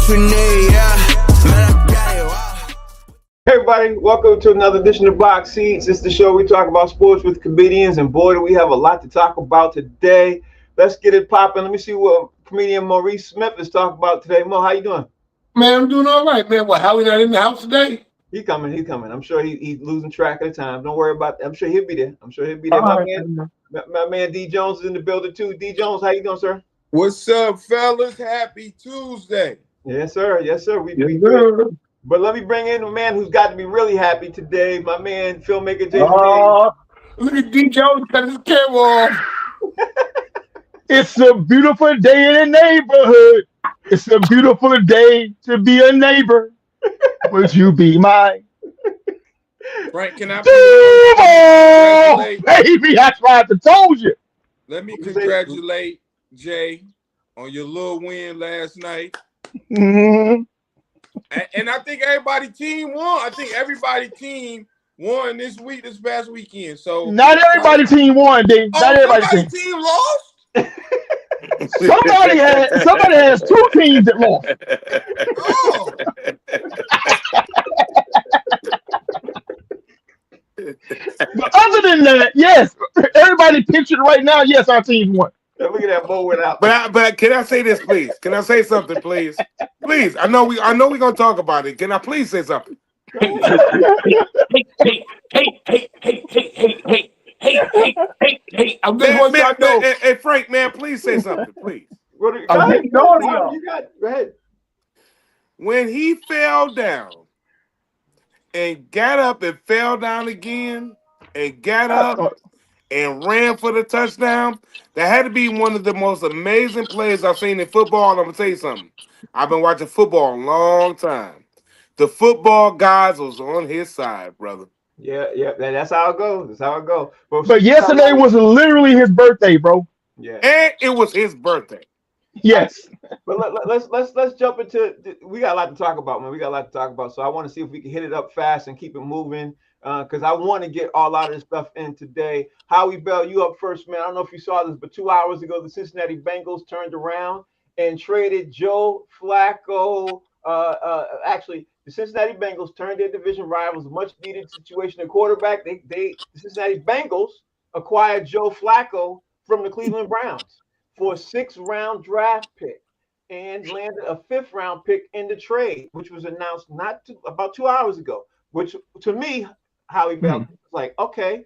what you need, yeah. Man, I got it, wow. Hey everybody, welcome to another edition of Box Seats. It's the show we talk about sports with comedians, and boy, do we have a lot to talk about today. Let's get it popping. Let me see what comedian Maurice Smith is talking about today. Mo, how you doing? Man, I'm doing all right, man. What, Howie not in the house today? He's coming. I'm sure he's losing track of the time. Don't worry about that. I'm sure he'll be there. All My right, man, my man D Jones is in the building too. D Jones, how you doing, sir? What's up, fellas? Happy Tuesday. Yes, sir. We Yes, good. sir. But let me bring in a man who's got to be really happy today. My man, filmmaker Jason. Look at D. Jones cut his camera off. It's a beautiful day in the neighborhood. It's a beautiful day to be a neighbor. Would you be mine? Frank, can I Duval! Baby, that's why I told you. let me congratulate Jay on your little win last night. Mhm. And I think everybody team won. I think everybody team won this past weekend. So Not everybody team won, D. Not everybody team lost. Somebody has two teams that lost. Oh. But other than that, yes, everybody pictured right now, yes, our team won. Look at that Mo went out. But can I say this, please? Can I say something, please? Please, I know we're gonna talk about it. Can I please say something? Hey. I'm just want y'all to know. Hey, Frank, man, please say something, please. Go ahead. Go ahead. When he fell down and got up and fell down again and got up and ran for the touchdown, that had to be one of the most amazing plays I've seen in football. And I'm gonna tell you something. I've been watching football a long time. The football guys was on his side, brother. Yeah. That's how it goes. But yesterday was literally his birthday, bro. Yeah. And it was his birthday. Yes. But let's jump into. We got a lot to talk about, man. So I want to see if we can hit it up fast and keep it moving. Because I want to get all out of this stuff in today. Howie Bell, you up first, man. I don't know if you saw this, but 2 hours ago, the Cincinnati Bengals turned around and traded Joe Flacco. Actually, the Cincinnati Bengals turned their division rivals, much needed situation at quarterback. The Cincinnati Bengals acquired Joe Flacco from the Cleveland Browns for a 6th-round draft pick and landed a 5th-round pick in the trade, which was announced about 2 hours ago. Which to me, Howie Bell was like, okay,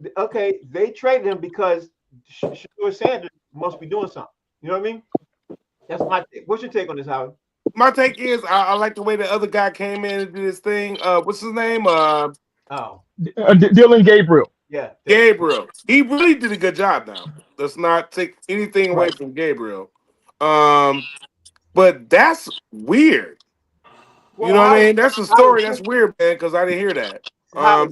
they traded him because Shedeur Sanders must be doing something. You know what I mean? That's my take. What's your take on this, Howie? My take is I like the way the other guy came in and did his thing. What's his name? Dylan Gabriel. Yeah. Gabriel. He really did a good job now. Let's not take anything away from Gabriel. But that's weird. You know what I mean? That's a story that's weird, man, because I didn't hear that.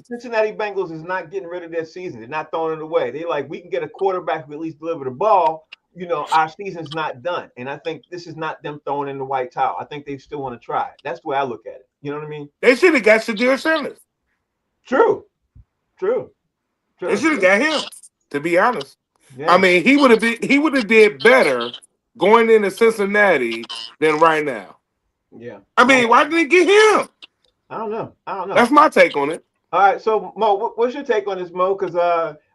Cincinnati Bengals is not getting rid of their season. They're not throwing it away. They're like, we can get a quarterback who at least deliver the ball. You know, our season's not done. And I think this is not them throwing in the white towel. I think they still want to try it. That's the way I look at it. You know what I mean? They should have got Shedeur Sanders. True. They should have got him, to be honest. Yeah. I mean, he would have did better going into Cincinnati than right now. Yeah. I mean, why didn't they get him? I don't know. That's my take on it. All right, so Mo, what's your take on this, Mo? Because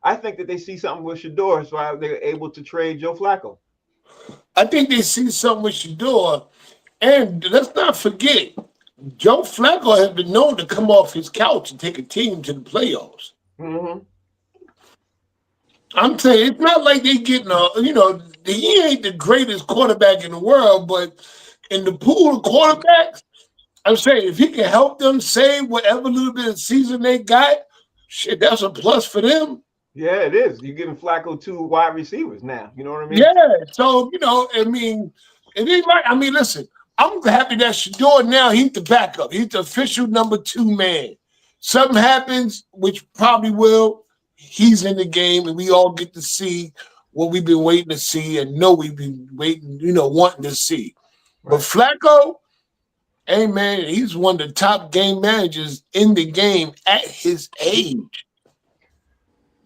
I think that they see something with Shedeur, so they're able to trade Joe Flacco. I think they see something with Shedeur, and let's not forget, Joe Flacco has been known to come off his couch and take a team to the playoffs. Mm-hmm. I'm saying it's not like they getting he ain't the greatest quarterback in the world, but in the pool of quarterbacks, I'm saying if he can help them save whatever little bit of season they got, shit, that's a plus for them. Yeah, it is. You're giving Flacco 2 wide receivers now. You know what I mean? Yeah. So, I mean, and he's right. I mean, listen, I'm happy that Shedeur now, he's the backup. He's the official number 2 man. Something happens, which probably will, he's in the game, and we all get to see what we've been waiting to see and know we've been waiting, wanting to see. Right. But Flacco, hey, man, he's one of the top game managers in the game at his age.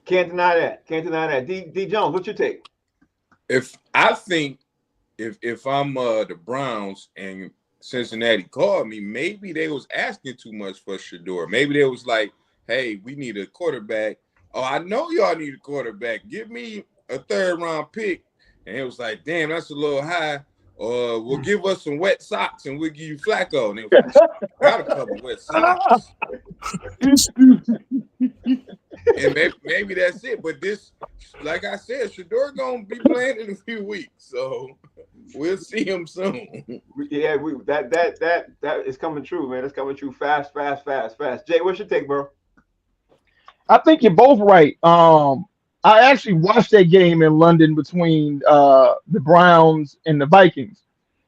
Can't deny that. D Jones, what's your take? If I'm the Browns and Cincinnati called me, maybe they was asking too much for Shador. Maybe they was like, hey, we need a quarterback. Oh, I know y'all need a quarterback. Give me a 3rd-round pick. And it was like, damn, that's a little high. We'll give us some wet socks and we'll give you Flacco. And it was like, got a couple wet socks. And maybe that's it. But this, like I said, Shador gonna be playing in a few weeks, so we'll see him soon. Yeah, that is coming true, man. It's coming true fast. Jay, what's your take, bro? I think you're both right. I actually watched that game in London between the Browns and the Vikings.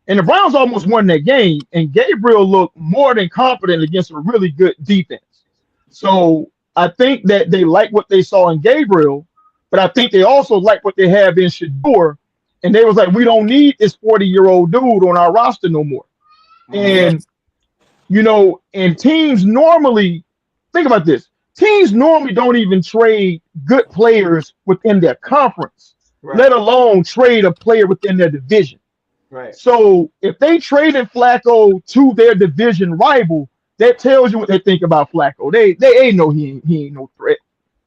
And the Browns almost won that game, and Gabriel looked more than confident against a really good defense. So I think that they like what they saw in Gabriel, but I think they also like what they have in Shador. And they was like, we don't need this 40-year-old dude on our roster no more. And, you know, and teams normally, think about this, teams normally don't even trade good players within their conference, let alone trade a player within their division. Right. So if they traded Flacco to their division rival, that tells you what they think about Flacco. They ain't know he ain't no threat.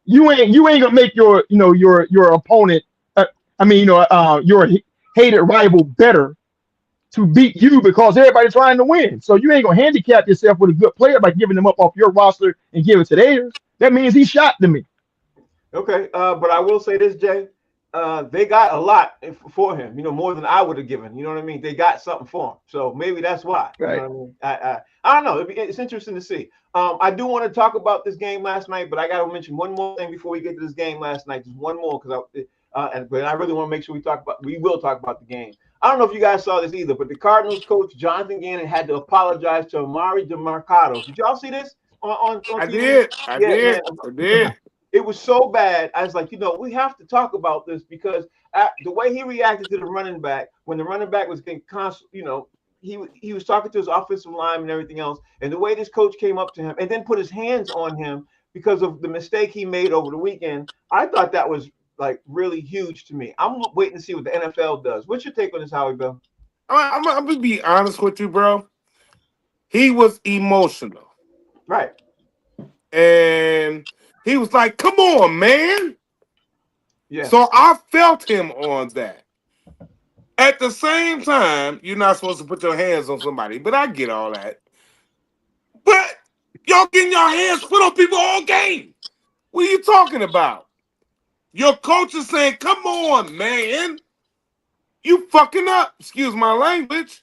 You ain't gonna make your opponent, your hated rival better to beat you because everybody's trying to win. So you ain't gonna handicap yourself with a good player by giving them up off your roster and give it to theirs. That means he shot to me. Okay, but I will say this, Jay. They got a lot for him, you know, more than I would have given. You know what I mean? They got something for him, so maybe that's why. Right. You know what I mean? I don't know. It's interesting to see. I do want to talk about this game last night, but I got to mention one more thing before we get to this game last night. Just one more, because but I really want to make sure we will talk about the game. I don't know if you guys saw this either, but the Cardinals coach Jonathan Gannon had to apologize to Amari DeMarcado. Did y'all see this on TV? I did. It was so bad. I was like, you know, we have to talk about this because the way he reacted to the running back, when the running back was getting you know, he was talking to his offensive line and everything else, and the way this coach came up to him and then put his hands on him because of the mistake he made over the weekend, I thought that was like really huge to me. I'm waiting to see what the NFL does. What's your take on this, Howie Bill? I'm gonna be honest with you, bro. He was emotional. Right. And he was like, come on, man. Yeah. So I felt him on that. At the same time, you're not supposed to put your hands on somebody, but I get all that. But y'all getting your hands put on people all game. What are you talking about? Your coach is saying, come on, man. You fucking up. Excuse my language.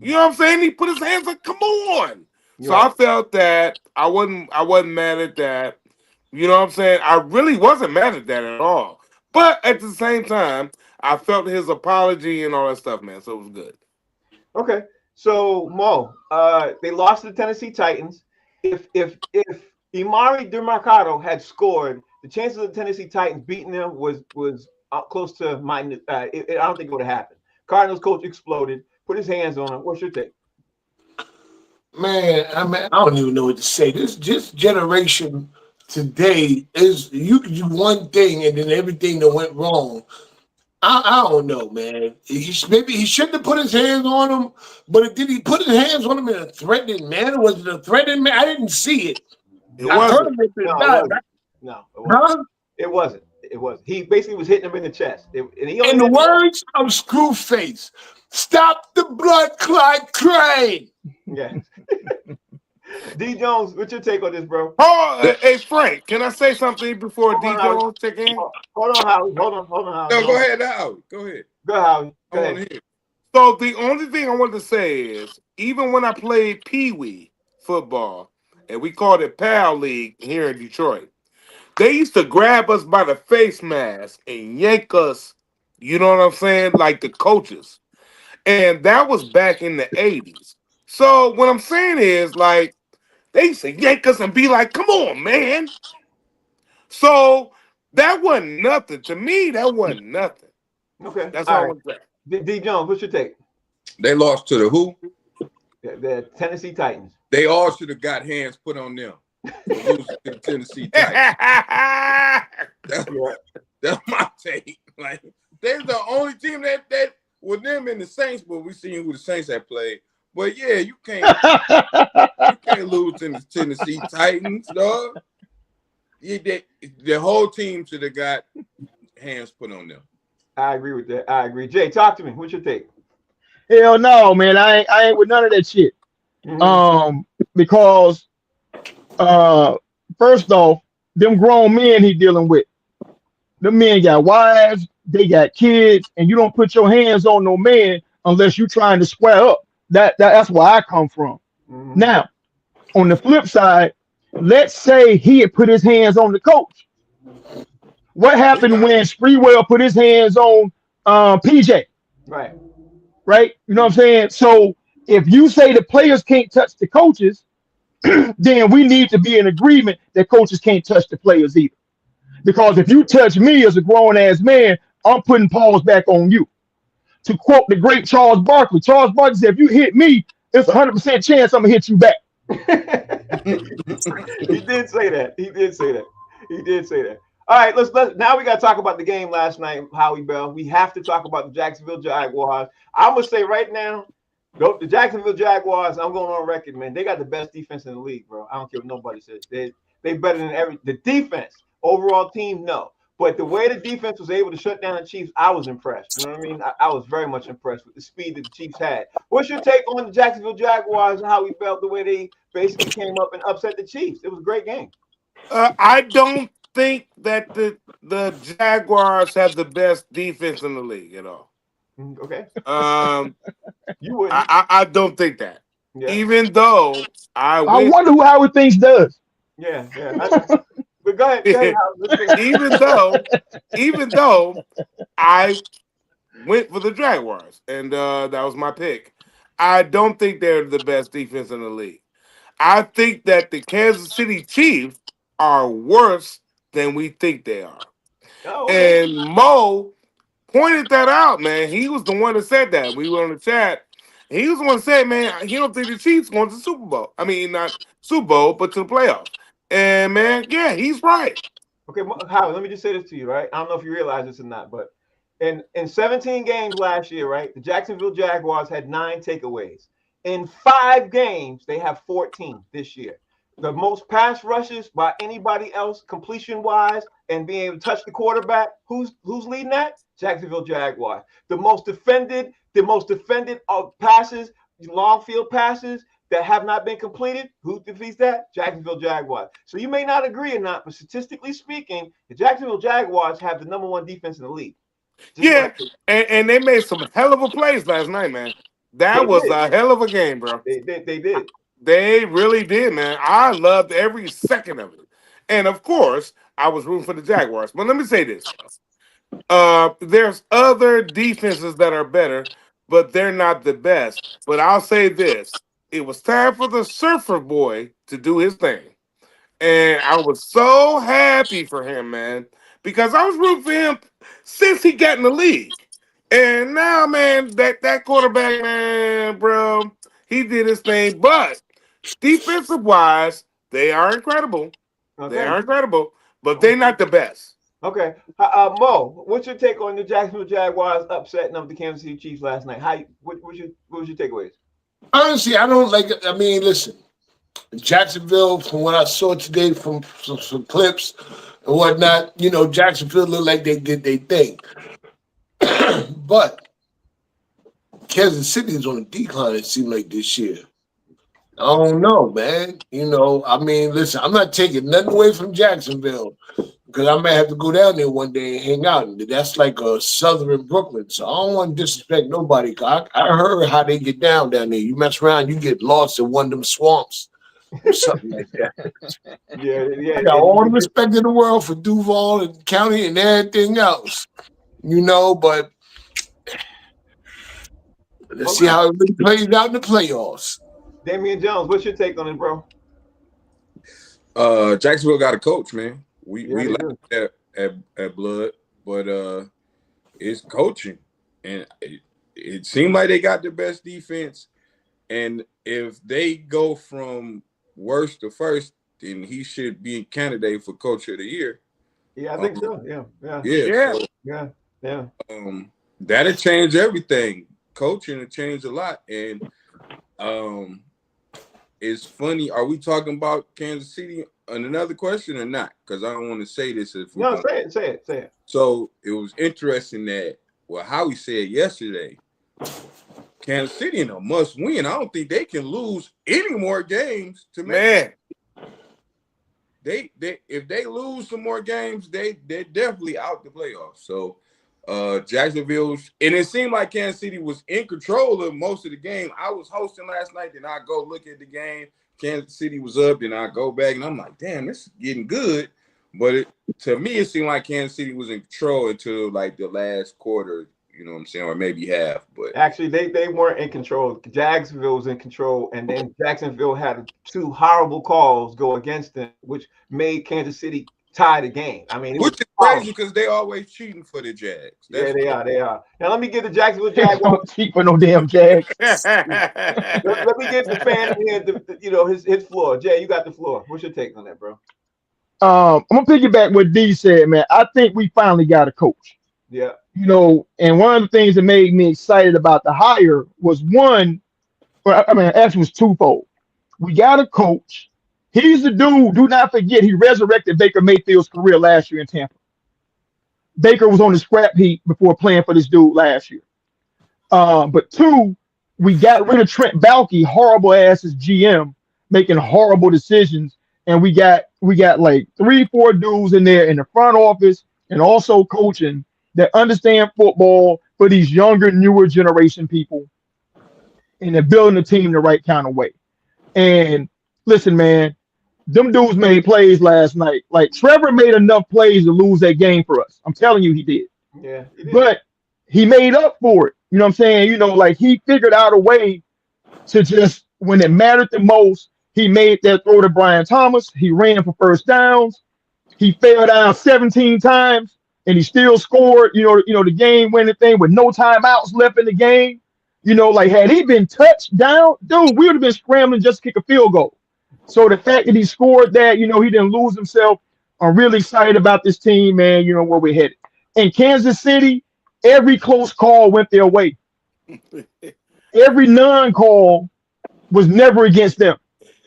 You know what I'm saying? He put his hands like, come on. So I felt that. I wasn't mad at that. You know what I'm saying? I really wasn't mad at that at all. But at the same time, I felt his apology and all that stuff, man. So it was good. Okay. So Mo, they lost to the Tennessee Titans. If Amari DeMarcado had scored, the chances of the Tennessee Titans beating them was close to minus. I don't think it would have happened. Cardinals coach exploded, put his hands on him. What's your take? Man, I don't even know what to say. This generation today is you can do one thing and then everything that went wrong. I don't know, man. Maybe he shouldn't have put his hands on him, but did he put his hands on him in a threatening manner? Was it a threatening manner? I didn't see it. It wasn't. It wasn't. He basically was hitting him in the chest. In the words of Screwface, stop the blood clot crying. Yeah. D Jones, what's your take on this, bro? Oh, hey Frank, can I say something before D Jones check in? Hold on, Howie. Hold on, Howie. No, go ahead, Howie. Go ahead. Go, Howie. Go ahead. So the only thing I want to say is, even when I played Pee Wee football, and we called it Pal League here in Detroit, they used to grab us by the face mask and yank us, you know what I'm saying, like the coaches. And that was back in the 80s. So what I'm saying is, like, they used to yank us and be like, come on, man. So that wasn't nothing. To me, that wasn't nothing. Okay. That's all I want to say. D Jones, what's your take? They lost to the who? The Tennessee Titans. They all should have got hands put on them. Losing to the Tennessee Titans. That's my take. Like, they're the only team that with them in the Saints, but we seen who the Saints have played. But yeah, you can't lose to the Tennessee Titans, dog. The whole team should have got hands put on them. I agree with that. I agree. Jay, talk to me. What's your take? Hell no, man. I ain't with none of that shit. Mhm. Because first off, them grown men he dealing with. Them men got wives, they got kids, and you don't put your hands on no man unless you're trying to square up. That's where I come from. Mhm. Now, on the flip side, let's say he had put his hands on the coach. What happened when Spreewell put his hands on PJ? Right. Right? You know what I'm saying? So if you say the players can't touch the coaches, then we need to be in agreement that coaches can't touch the players either. Because if you touch me as a grown ass man, I'm putting paws back on you. To quote the great Charles Barkley said, if you hit me, it's 100% chance I'm gonna hit you back. He did say that. He did say that. He did say that. All right, let's now we got to talk about the game last night, Howie Bell. We have to talk about the Jacksonville Jaguars. I'm gonna say right now, the Jacksonville Jaguars. I'm going on record, man. They got the best defense in the league, bro. I don't care what nobody says. They better than the defense. Overall team, no. But the way the defense was able to shut down the Chiefs, I was impressed. You know what I mean? I was very much impressed with the speed that the Chiefs had. What's your take on the Jacksonville Jaguars and how we felt the way they basically came up and upset the Chiefs? It was a great game. I don't think that the Jaguars have the best defense in the league at all. Okay. You wouldn't. I don't think that. Yeah. Even though I wonder who Howard thinks does. Yeah. But go ahead. even though I went for the Jaguars, and that was my pick. I don't think they're the best defense in the league. I think that the Kansas City Chiefs are worse than we think they are. Oh, okay. And Mo pointed that out, man. He was the one that said that. We were on the chat. He was the one that said, man, he don't think the Chiefs going to the Super Bowl. I mean, not Super Bowl, but to the playoffs. And, man, yeah, he's right. Okay, Howard, let me just say this to you, right? I don't know if you realize this or not, but in 17 games last year, right, the Jacksonville Jaguars had 9 takeaways. In 5 games, they have 14 this year. The most pass rushes by anybody else, completion-wise, and being able to touch the quarterback. Who's leading that? Jacksonville Jaguars. The most defended passes, long field passes that have not been completed. Who defeats that? Jacksonville Jaguars. So you may not agree or not, but statistically speaking, the Jacksonville Jaguars have the #1 defense in the league. And they made some hell of a plays last night, man. That was a hell of a game, bro. They did. They really did, man. I loved every second of it. And of course, I was rooting for the Jaguars. But let me say this. There's other defenses that are better, but they're not the best. But I'll say this. It was time for the Surfer Boy to do his thing. And I was so happy for him, man, because I was rooting for him since he got in the league. And now, man, that quarterback, man, bro, he did his thing. But defensive-wise, they are incredible. Okay. They are incredible, but they're not the best. Okay. Mo, what's your take on the Jacksonville Jaguars upsetting of the Kansas City Chiefs last night? What was your takeaways? Honestly, I don't like it. I mean, listen, Jacksonville, from what I saw today from some clips and whatnot, you know, Jacksonville looked like they did their thing. But Kansas City is on a decline, it seemed like this year. I don't know, man. You know, I mean, listen, I'm not taking nothing away from Jacksonville because I may have to go down there one day and hang out. And that's like a southern Brooklyn. So I don't want to disrespect nobody. I heard how they get down there. You mess around, you get lost in one of them swamps or something like that. Yeah. I got all the respect in the world for Duval and County and everything else. You know, but let's see how it really plays out in the playoffs. Damian Jones, what's your take on it, bro? Jacksonville got a coach, man. We like that at Blood, but it's coaching, and it seemed like they got the best defense. And if they go from worst to first, then he should be a candidate for Coach of the Year. Yeah, I think so. Yeah. That'll change everything. Coaching will change a lot, and It's funny. Are we talking about Kansas City on another question or not? Because I don't want to say this if we No, say it. So it was interesting that Howie said yesterday, Kansas City in a must win. I don't think they can lose any more games to make. They if they lose some more games, they're definitely out the playoffs. So Jacksonville, and it seemed like Kansas City was in control of most of the game. I was hosting last night, then I go look at the game. Kansas City was up, then I go back, and I'm like, damn, this is getting good. But to me, it seemed like Kansas City was in control until like the last quarter, you know what I'm saying, or maybe half. But actually, they weren't in control. Jacksonville was in control, and then Jacksonville had 2 horrible calls go against them, which made Kansas City tie the game. I mean, which is crazy because they always cheating for the Jags. Yeah, they are. Now let me get the Jacksonville Jaguars. Don't cheat for no damn Jags. let me get the fan here, his floor. Jay, you got the floor. What's your take on that, bro? I'm gonna piggyback what D said, man. I think we finally got a coach. Yeah. And one of the things that made me excited about the hire was actually was twofold. We got a coach. He's the dude. Do not forget, he resurrected Baker Mayfield's career last year in Tampa. Baker was on the scrap heap before playing for this dude last year. But 2, we got rid of Trent Baalke, horrible ass as GM, making horrible decisions, and we got like 3-4 dudes in there in the front office and also coaching that understand football for these younger, newer generation people, and they're building the team the right kind of way. And listen, man, them dudes made plays last night. Like Trevor made enough plays to lose that game for us. I'm telling you, he did. Yeah, he did. But he made up for it. You know what I'm saying? Like he figured out a way to just, when it mattered the most, he made that throw to Brian Thomas. He ran for first downs. He fell down 17 times, and he still scored. The game-winning thing with no timeouts left in the game. Like had he been touched down, dude, we would have been scrambling just to kick a field goal. So the fact that he scored that, he didn't lose himself. I'm really excited about this team, man. Where we're headed. In Kansas City, every close call went their way. Every non-call was never against them.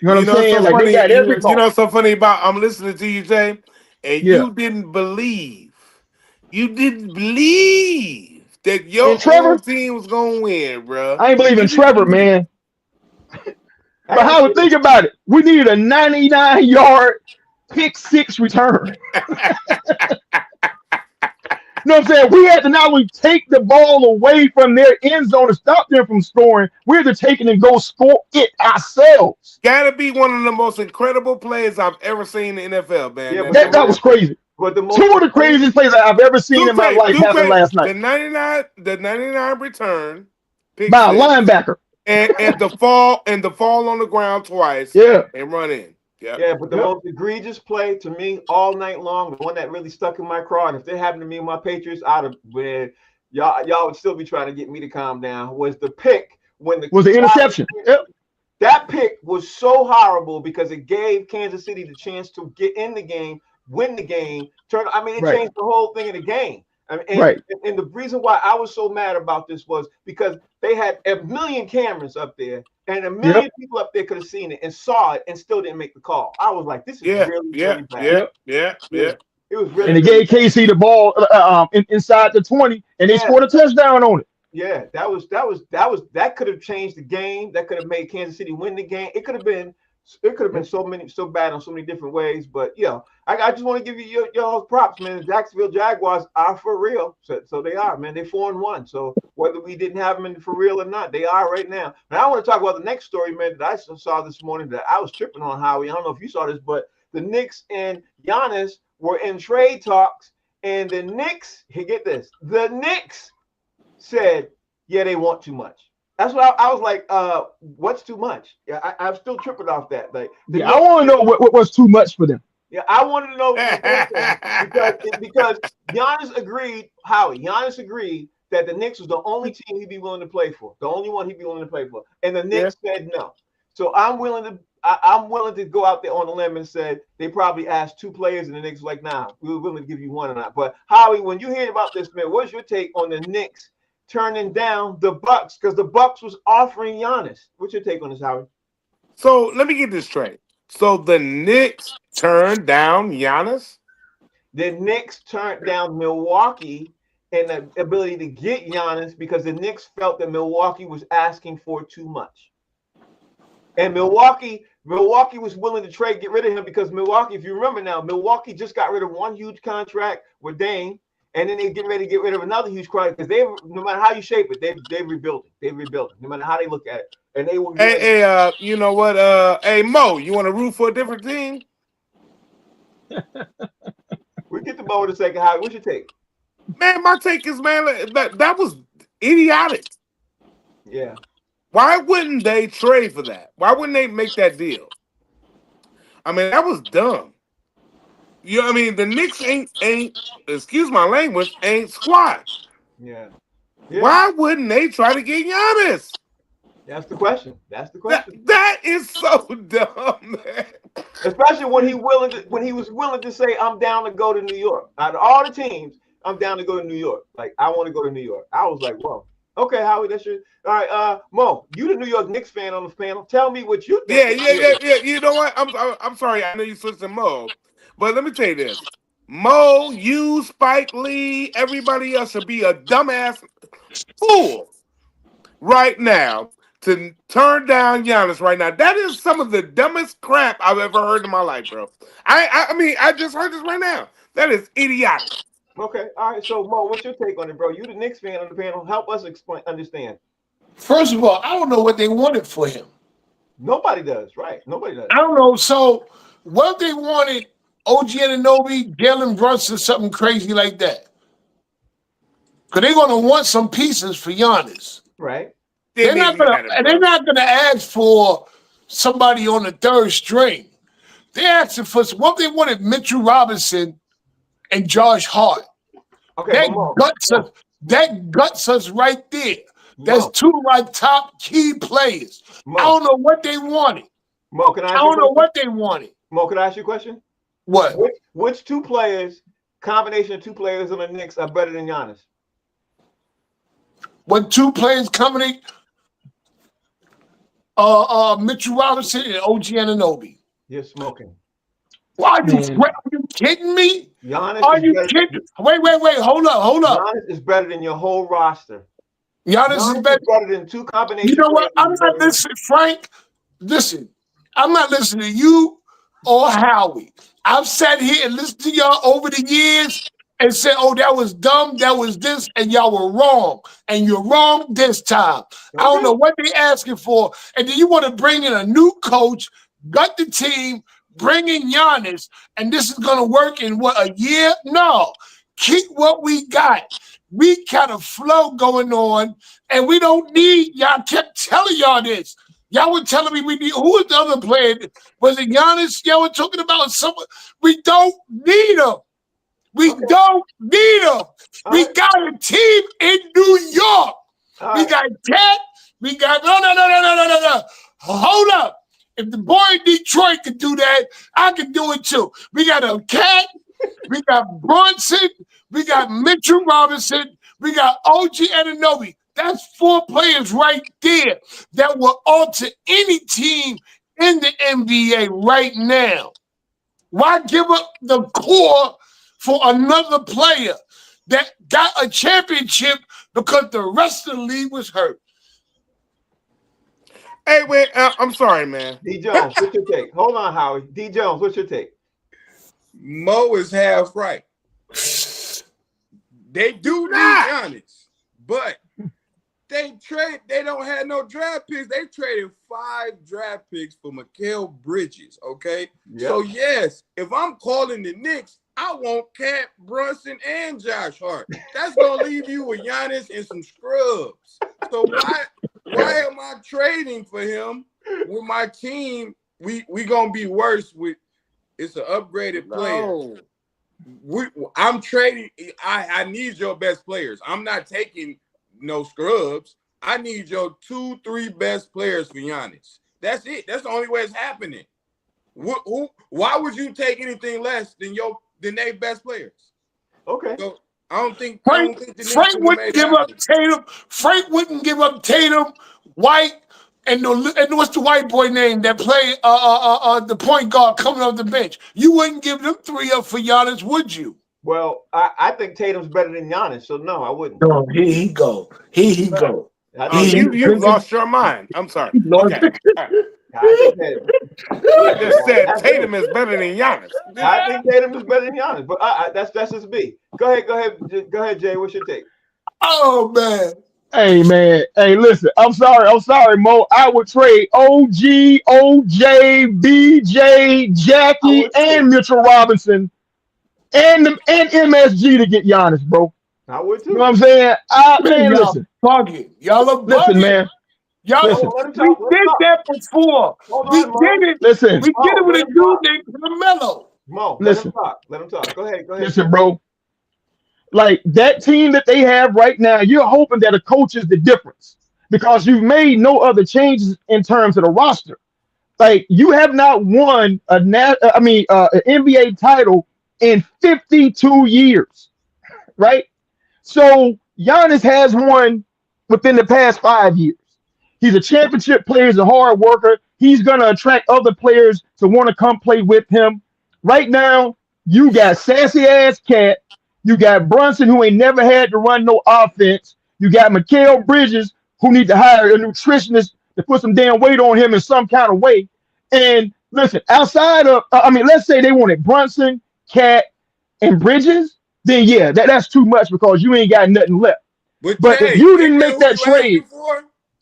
You know what I'm saying? So like they got every call. You know what's so funny about, I'm listening to you, Jay, and you didn't believe that your own team was gonna win, bro. I ain't believe in Trevor, man. But how would think about it? We needed a 99-yard pick 6 return. You know what I'm saying? We had to not only take the ball away from their end zone to stop them from scoring, we had to take it and go score it ourselves. Gotta be one of the most incredible plays I've ever seen in the NFL, man. Yeah, that was crazy. But 2 of the craziest plays I've ever seen in my life happened last night. The 99 return by a linebacker. And the fall on the ground twice. Yeah. And run in. Yep. Yeah, but the most egregious play to me all night long, the one that really stuck in my craw, and if it happened to me and my Patriots, I'd have been y'all would still be trying to get me to calm down. Was the pick when the interception? Yep. That pick was so horrible because it gave Kansas City the chance to get in the game, win the game, it changed the whole thing in the game. And the reason why I was so mad about this was because they had a million cameras up there, and a million people up there could have seen it and saw it and still didn't make the call. I was like, this is really bad. Yeah. It was really. And they gave KC the ball inside the 20, and they scored a touchdown on it. Yeah, that could have changed the game. That could have made Kansas City win the game. It could have been so bad on so many different ways. But I just want to give you y'all's props, man. The Jacksonville Jaguars are for real. So they are, man. They're 4-1. So whether we didn't have them in for real or not, they are right now. Now I want to talk about the next story, man, that I saw this morning that I was tripping on, Howie. I don't know if you saw this, but the Knicks and Giannis were in trade talks, and the Knicks, get this, the Knicks said, yeah, they want too much. That's what I was like, what's too much? Yeah, I'm still tripping off that. Like, I want to know what was too much for them. Yeah, I wanted to know because Giannis agreed, Howie. Giannis agreed that the Knicks was the only team he'd be willing to play for, the only one he'd be willing to play for, and the Knicks said no. So I'm willing to go out there on a limb and said they probably asked 2 players, and the Knicks were like, nah, we were willing to give you one or not. But Howie, when you hear about this, man, what's your take on the Knicks turning down the Bucks because the Bucks was offering Giannis. What's your take on this, Howard? So let me get this straight. So the Knicks turned down Giannis? The Knicks turned down Milwaukee and the ability to get Giannis because the Knicks felt that Milwaukee was asking for too much. And Milwaukee was willing to get rid of him because Milwaukee, if you remember now, Milwaukee just got rid of one huge contract with Dame, and then they get ready to get rid of another huge contract because no matter how you shape it, they're rebuilding. They're rebuilding, no matter how they look at it. And they will. Hey, you know what? Hey, Mo, you want to root for a different team? We get to Mo in a second. Howard, what's your take? Man, my take is, man, that was idiotic. Yeah. Why wouldn't they trade for that? Why wouldn't they make that deal? I mean, that was dumb. You know what I mean? The Knicks ain't excuse my language, ain't squat. Yeah. Why wouldn't they try to get Giannis? That's the question. That is so dumb, man. Especially when he was willing to say, I'm down to go to New York. Out of all the teams, I'm down to go to New York. Like, I want to go to New York. I was like, whoa. Okay, Howie, that's your all right. Mo, you the New York Knicks fan on the panel. Tell me what you think. Yeah. You know what? I'm sorry. I know you switched to Mo, but let me tell you this: Mo, you, Spike Lee, everybody else should be a dumbass fool right now to turn down Giannis right now. That is some of the dumbest crap I've ever heard in my life, bro. I mean, I just heard this right now. That is idiotic. Okay, all right. So Mo, what's your take on it, bro? You the Knicks fan on the panel. Help us understand. First of all, I don't know what they wanted for him. Nobody does, right? Nobody does. I don't know. So what if they wanted OG Anunoby, Jalen Brunson, something crazy like that? Because they're going to want some pieces for Giannis. Right. They're not going to ask for somebody on the third string. They're asking for what if they wanted Mitchell Robinson and Josh Hart. Okay, that guts us right there. That's two of my top key players. I don't know what they wanted. Mo, can I don't know what they wanted. Mo, can I ask you a question? What? Which two players, combination of two players on the Knicks are better than Giannis? What two players coming? Mitchell Robinson and OG Anunoby. You're smoking. Why are you kidding me? Giannis are you kidding? Wait. Hold up. Giannis is better than your whole roster. Giannis is better than two combinations. You know what? I'm not listening, Frank. Listen, I'm not listening to you or Howie. I've sat here and listened to y'all over the years and said, oh, that was dumb, that was this, and y'all were wrong. And you're wrong this time. Okay. I don't know what they're asking for. And then you want to bring in a new coach, gut the team, bring in Giannis, and this is going to work in what, a year? No. Keep what we got. We got a flow going on, and we don't need, y'all kept telling y'all this. Y'all were telling me we need, who was the other player? Was it Giannis? Y'all were talking about someone. We don't need him. We don't need him. We got a team in New York. We got Cat. We got, no. Hold up. If the boy in Detroit could do that, I can do it too. We got a Cat. We got Brunson. We got Mitchell Robinson. We got OG Anunoby. That's 4 players right there that will alter any team in the NBA right now. Why give up the core for another player that got a championship because the rest of the league was hurt? Hey, wait, I'm sorry, man. D. Jones, what's your take? Hold on, Howie. D. Jones, what's your take? Mo is half right. They do need Giannis, but they don't have no draft picks. They traded 5 draft picks for Mikal Bridges, okay? Yep. So, yes, if I'm calling the Knicks, I want Cat, Brunson, and Josh Hart. That's going to leave you with Giannis and some scrubs. So why am I trading for him with my team? We going to be worse with it's an upgraded player. I'm trading. I need your best players. I'm not taking no scrubs. I need your 2-3 best players for Giannis. That's it. That's the only way it's happening. Why would you take anything less than their best players? Okay. So I don't think Frank the Knicks Frank would have wouldn't made give that up Tatum. Frank wouldn't give up Tatum, White, and what's the white boy name that play the point guard coming off the bench? You wouldn't give them three up for Giannis, would you? Well, I think Tatum's better than Giannis, so no, I wouldn't. No, here he go. Here he go. You lost your mind. I'm sorry. Lord. Okay. All right. I think Tatum. You just said Tatum is better than Giannis. I think Tatum is better than Giannis, but that's just me. Go ahead, Jay. What's your take? Oh man. Hey man, hey listen, I'm sorry, Mo. I would trade OG, OJ, BJ, Jackie, and Mitchell Robinson, and MSG to get Giannis, bro. I would too. You know what I'm saying? Man, listen, Bugging. Y'all are bugging. listen, man. Y'all, Listen. we did that before. We did it. Listen, We did it with a dude named Carmelo. Mo, listen. Let him talk. Go ahead. Listen, bro. Like that team that they have right now, you're hoping that a coach is the difference because you've made no other changes in terms of the roster. Like you have not won an NBA title in 52 years, right? So Giannis has won within the past 5 years. He's a championship player. He's a hard worker. He's gonna attract other players to want to come play with him. Right now, you got sassy ass Cat. You got Brunson, who ain't never had to run no offense. You got Mikal Bridges, who need to hire a nutritionist to put some damn weight on him in some kind of way. And listen, outside of, let's say they wanted Brunson, Cat, and Bridges, then yeah, that's too much because you ain't got nothing left. But Jay, if you didn't make that trade,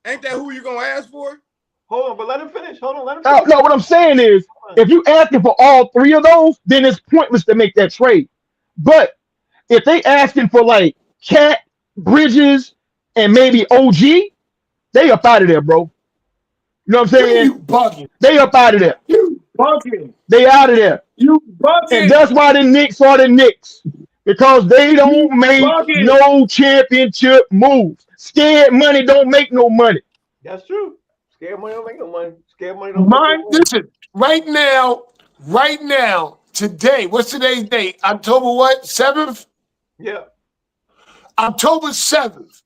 ain't that who you gonna ask for? Hold on, but let him finish. Hold on, let him no, finish. what I'm saying is, if you asking for all three of those, then it's pointless to make that trade. But if they asking for like Cat, Bridges, and maybe OG, they up out of there, bro. You know what I'm saying? You bugging. They up out of there. You bugging. They out of there. You bugging. And that's why the Knicks are the Knicks. Because they don't make no championship moves. Scared money don't make no money. That's true. Scared money don't make no money. Scared money don't make no money. Listen, right now, today, what's today's date? October what? 7th? Yeah. October 7th,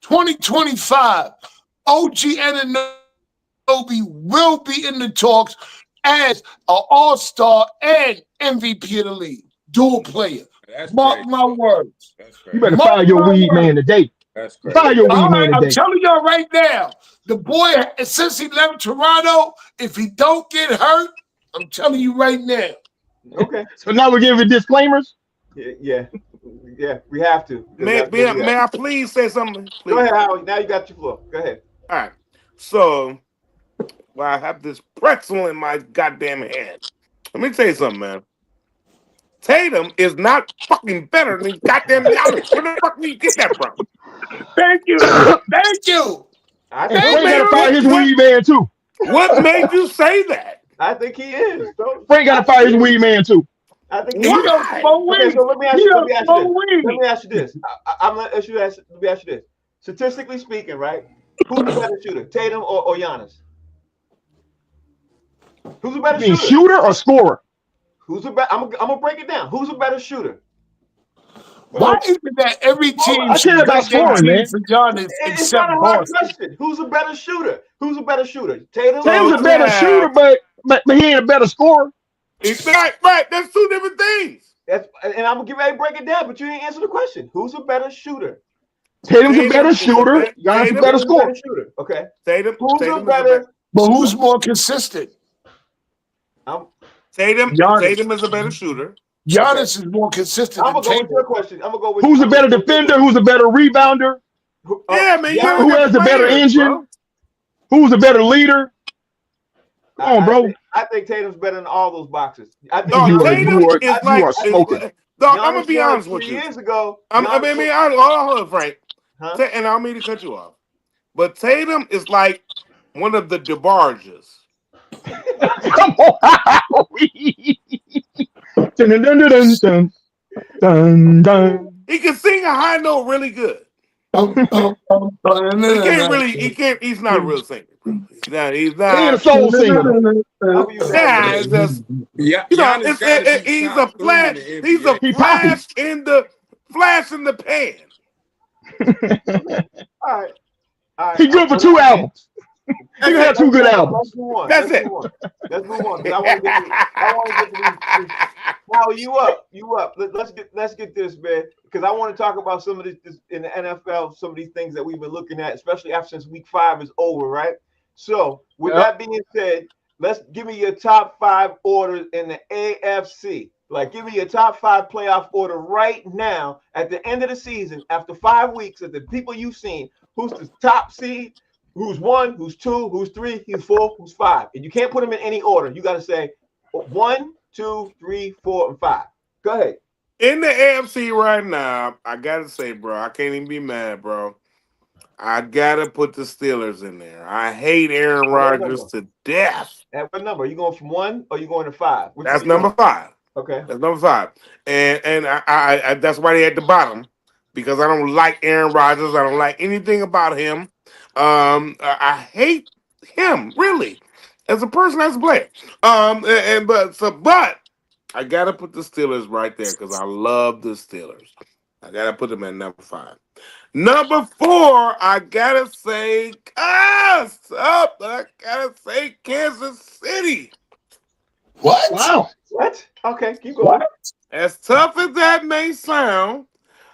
2025. OG Anunoby will be in the talks as an all-star and MVP of the league. Dual player. Mark my words. You better fire your weed man today. That's crazy. Fire your weed man today. I'm telling y'all right now, the boy, since he left Toronto, if he don't get hurt, I'm telling you right now. Okay. So now we're giving disclaimers? Yeah, we have to. May I please say something? Please. Go ahead, Howard. Now you got your floor. Go ahead. All right. So, I have this pretzel in my goddamn hand. Let me tell you something, man. Tatum is not fucking better than goddamn Giannis. Where the fuck do you get that from? Thank you. Thank you. I And think Frank got to fire his weed man too. What made you say that? I think he is. Frank got to fire his weed man too. I think He don't smoke weed. Okay, so let me ask He you don't this. smoke weed. Let me ask you this. Let me ask you this. Statistically speaking, right? Who's the better shooter, Tatum or Giannis? Who's a better You mean shooter? shooter or scorer? Who's a better? I'm gonna break it down. Who's a better shooter? Why is it that every team I care about scoring, man. for Giannis It's except not a hard Boston? question. Who's a better shooter? Who's a better shooter? Tatum. Tatum's a better shooter, but he ain't a better scorer. Right. That's two different things. And I'm gonna get ready to break it down, but you didn't answer the question. Who's a better shooter? Tatum's a better shooter. Giannis a better scorer. Shooter. Okay. Tatum. Who's Tatum a better? But who's more consistent? Tatum is a better shooter. Giannis is more consistent I'm than gonna go with Tatum. your question. I'm gonna go with Who's a better defender? Who's a better rebounder? Yeah, man. Who has a better engine? Bro. Who's a better leader? Come on, bro. I think Tatum's better in all those boxes. I think No, You Tatum are is like. smoking. Dog, I'm gonna be honest with 3 you. years ago. Hold on, Frank. Huh? And I don't mean to cut you off, but Tatum is like one of the DeBarges. Come on. Dun, dun, dun, dun, dun, dun. He can sing a high note really good. He can't. He's not a real singer. He's not. He ain't a soul singer. Yeah, it's just. Yeah, You know, he's a flash. He's a flash in the flash in the pan. All right. He good for 2 albums. He gonna have 2 good albums. Let's move on. That's Let's it. move on. Let's move on because I want to get to these. Now you up. Let's get this, man, because I want to talk about some of this in the NFL. Some of these things that we've been looking at, especially after since week 5 is over, right? So with that being said, let's give me your top 5 orders in the AFC. Like, give me your top 5 playoff order right now at the end of the season after 5 weeks of the people you've seen. Who's the top seed? Who's 1? Who's 2? Who's 3? Who's 4? Who's 5? And you can't put them in any order. You got to say 1, 2, 3, 4, and 5. Go ahead. In the AFC right now, I gotta say, bro, I can't even be mad, bro. I gotta put the Steelers in there. I hate Aaron Rodgers to death. At what number? Are you going from 1 or are you going to 5? That's number 5. Okay. That's number 5. And I that's why they at the bottom, because I don't like Aaron Rodgers. I don't like anything about him. I hate him, really, as a person, as a player. But I gotta put the Steelers right there because I love the Steelers. I gotta put them at number 5. Number 4, I gotta say, I gotta say Kansas City. What? Wow. What? Okay, keep going. As tough as that may sound,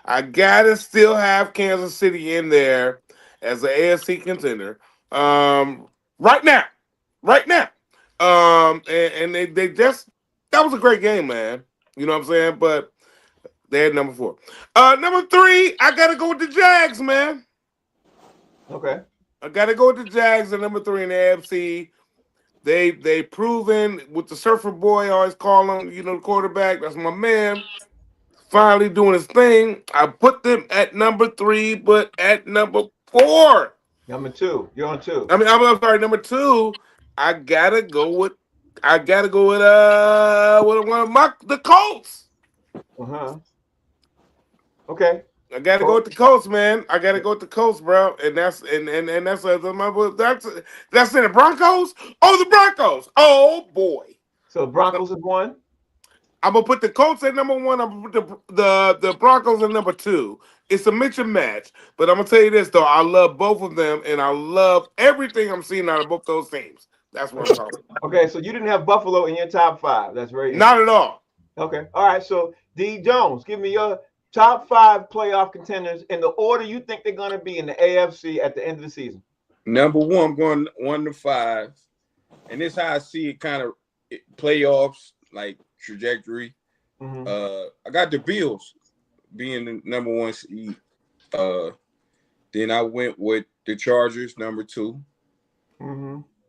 I gotta still have Kansas City in there as an AFC contender. Right now. And they just, that was a great game, man. You know what I'm saying? But they had number 4. Number 3, I gotta go with the Jags, man. Okay. I gotta go with the Jags at number 3 in the AFC. They proven with the Surfer Boy, I always call him, the quarterback. That's my man. Finally doing his thing. I put them at number 3, but at number 4. Number 2. You're on 2. I'm sorry, number 2. I gotta go with the Colts. Okay. I gotta go with the Colts, man. I gotta go with the Colts, bro. And that's in the Broncos. Oh, the Broncos. Oh boy. So the Broncos is 1. I'm gonna put the Colts at number 1. I'm gonna put the Broncos at number 2. It's a mix and match, but I'm gonna tell you this though: I love both of them, and I love everything I'm seeing out of both those teams. That's what I'm talking about. Okay, so you didn't have Buffalo in your top 5. That's very not at all. Okay, all right. So D Jones, give me your top 5 playoff contenders in the order you think they're gonna be in the AFC at the end of the season. Number 1, I'm going 1 to 5, and this is how I see it, kind of playoffs like trajectory. I got the Bills being the number 1 seed. Then I went with the Chargers, number 2.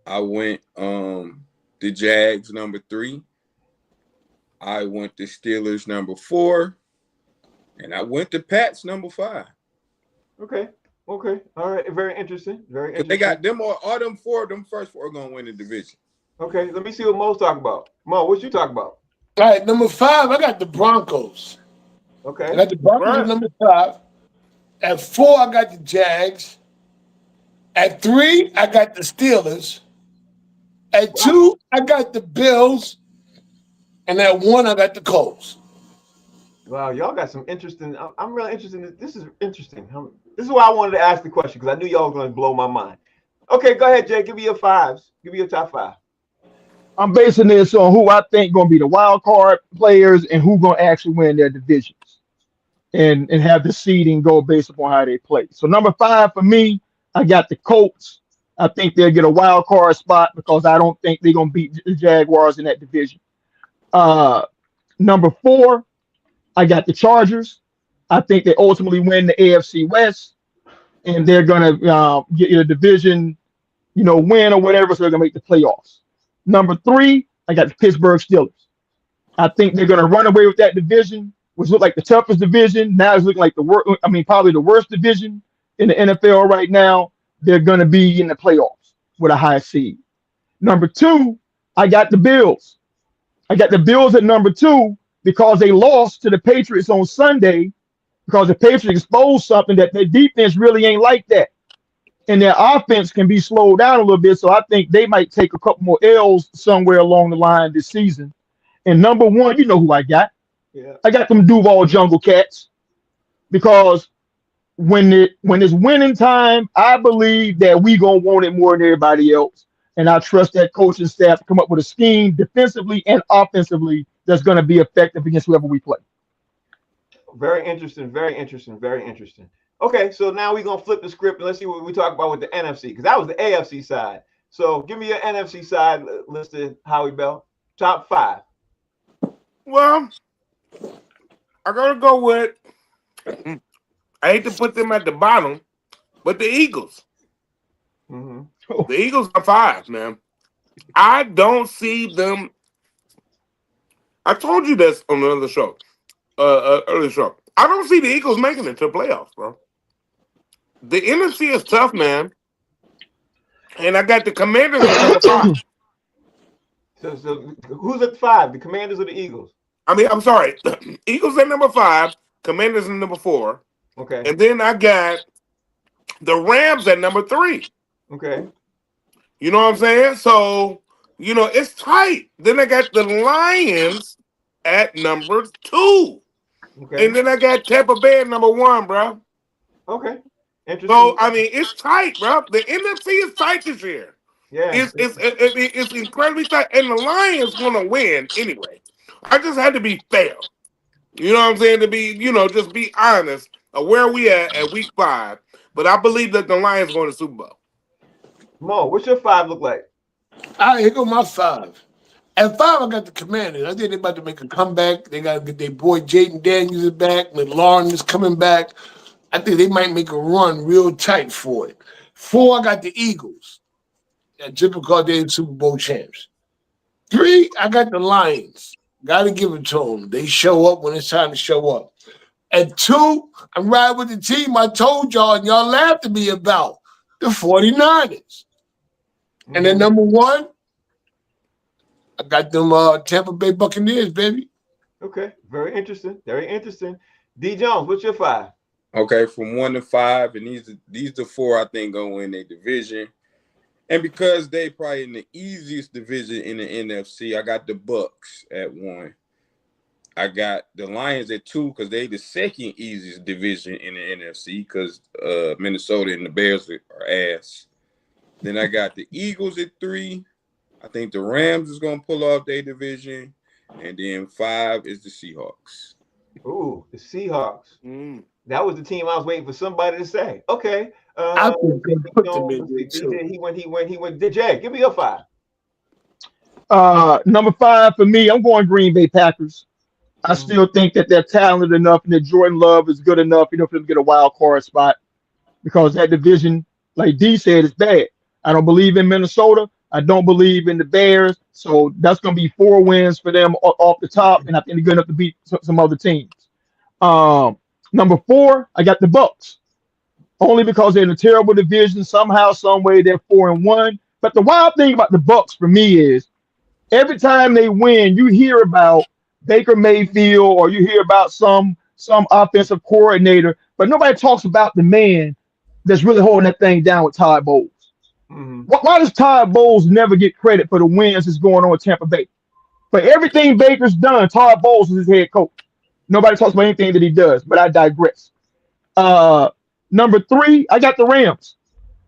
I went the Jags, number 3. I went the Steelers, number 4. And I went to Pats, number 5. Okay. All right. Very interesting. They got them all them first 4 are going to win the division. Okay. Let me see what Mo's talking about. Mo, what you talking about? All right, number 5, I got the Broncos. Okay. I got the Broncos at number 5. At 4, I got the Jags. At 3, I got the Steelers. At 2, I got the Bills. And at 1, I got the Colts. Wow, y'all got some interesting. I'm really interested. This is interesting. This is why I wanted to ask the question because I knew y'all were going to blow my mind. Okay, go ahead, Jay. Give me your 5s. Give me your top 5. I'm basing this on who I think going to be the wild card players and who going to actually win their divisions, and have the seeding go based upon how they play. So number 5 for me, I got the Colts. I think they'll get a wild card spot because I don't think they're going to beat the Jaguars in that division. Number 4, I got the Chargers. I think they ultimately win the AFC West, and they're going to get a division, win or whatever, so they're going to make the playoffs. Number 3, I got the Pittsburgh Steelers. I think they're going to run away with that division, which looked like the toughest division. Now it's looking like probably the worst division in the NFL right now. They're going to be in the playoffs with a high seed. Number 2, I got the Bills. I got the Bills at number 2 because they lost to the Patriots on Sunday because the Patriots exposed something that their defense really ain't like that. And their offense can be slowed down a little bit. So I think they might take a couple more L's somewhere along the line this season. And number 1, you know who I got. Yeah. I got them Duval Jungle Cats. because when it's winning time, I believe that we gonna want it more than everybody else. And I trust that coaching staff to come up with a scheme defensively and offensively that's gonna be effective against whoever we play. Very interesting. Very interesting. Very interesting. Okay, so now we're gonna flip the script and let's see what we talk about with the NFC because that was the AFC side. So give me your NFC side listed, Howie Bell. Top 5. Well, I gotta go with. I hate to put them at the bottom, but the Eagles. Mm-hmm. The Eagles are 5, man. I don't see them. I told you this on another show, earlier show. I don't see the Eagles making it to the playoffs, bro. The NFC is tough, man. And I got the Commanders at number 5. So who's at 5? The Commanders or the Eagles? I mean, I'm sorry. Eagles at number 5, Commanders at number 4. Okay. And then I got the Rams at number 3. Okay. You know what I'm saying? So, it's tight. Then I got the Lions at number 2. Okay. And then I got Tampa Bay at number 1, bro. Okay. Interesting. So, I mean, it's tight, bro. The NFC is tight this year. Yeah. It's incredibly tight. And the Lions going to win anyway. I just had to be fair. You know what I'm saying? To be, just be honest of where we at week 5. But I believe that the Lions going to Super Bowl. Mo, what's your 5 look like? All right, here go my 5. At 5, I got the Commanders. I think they're about to make a comeback. They got to get their boy Jaden Daniels back. McLaurin is coming back. I think they might make a run real tight for it. 4, I got the Eagles. And just because they're Super Bowl champs. 3, I got the Lions. Got to give it to them. They show up when it's time to show up. At 2, I'm riding with the team I told y'all and y'all laughed at me about, the 49ers. And then number 1, I got them Tampa Bay Buccaneers, baby. Okay. Very interesting. Very interesting. D. Jones, what's your 5? Okay, from 1 to 5, and these the 4 I think gonna win their division. And because they probably in the easiest division in the NFC, I got the Bucks at 1. I got the Lions at 2 because they the second easiest division in the NFC because Minnesota and the Bears are ass. Then I got the Eagles at 3. I think the Rams is gonna pull off their division, and then 5 is the Seahawks. Ooh, the Seahawks. That was the team I was waiting for somebody to say. Okay. I think they put them in there too. He went. Jay, give me your 5. Number 5 for me, I'm going Green Bay Packers. I still think that they're talented enough and that Jordan Love is good enough, for them to get a wild card spot because that division, like D said, is bad. I don't believe in Minnesota. I don't believe in the Bears. So that's going to be 4 wins for them off the top, and I think they're good enough to beat some other teams. Number 4, I got the Bucks. Only because they're in a terrible division. Somehow, some way, they're 4-1. But the wild thing about the Bucks for me is every time they win, you hear about Baker Mayfield or you hear about some offensive coordinator, but nobody talks about the man that's really holding that thing down with Todd Bowles. Mm-hmm. Why does Todd Bowles never get credit for the wins that's going on with Tampa Bay? For everything Baker's done, Todd Bowles is his head coach. Nobody talks about anything that he does, but I digress. Number 3, I got the Rams.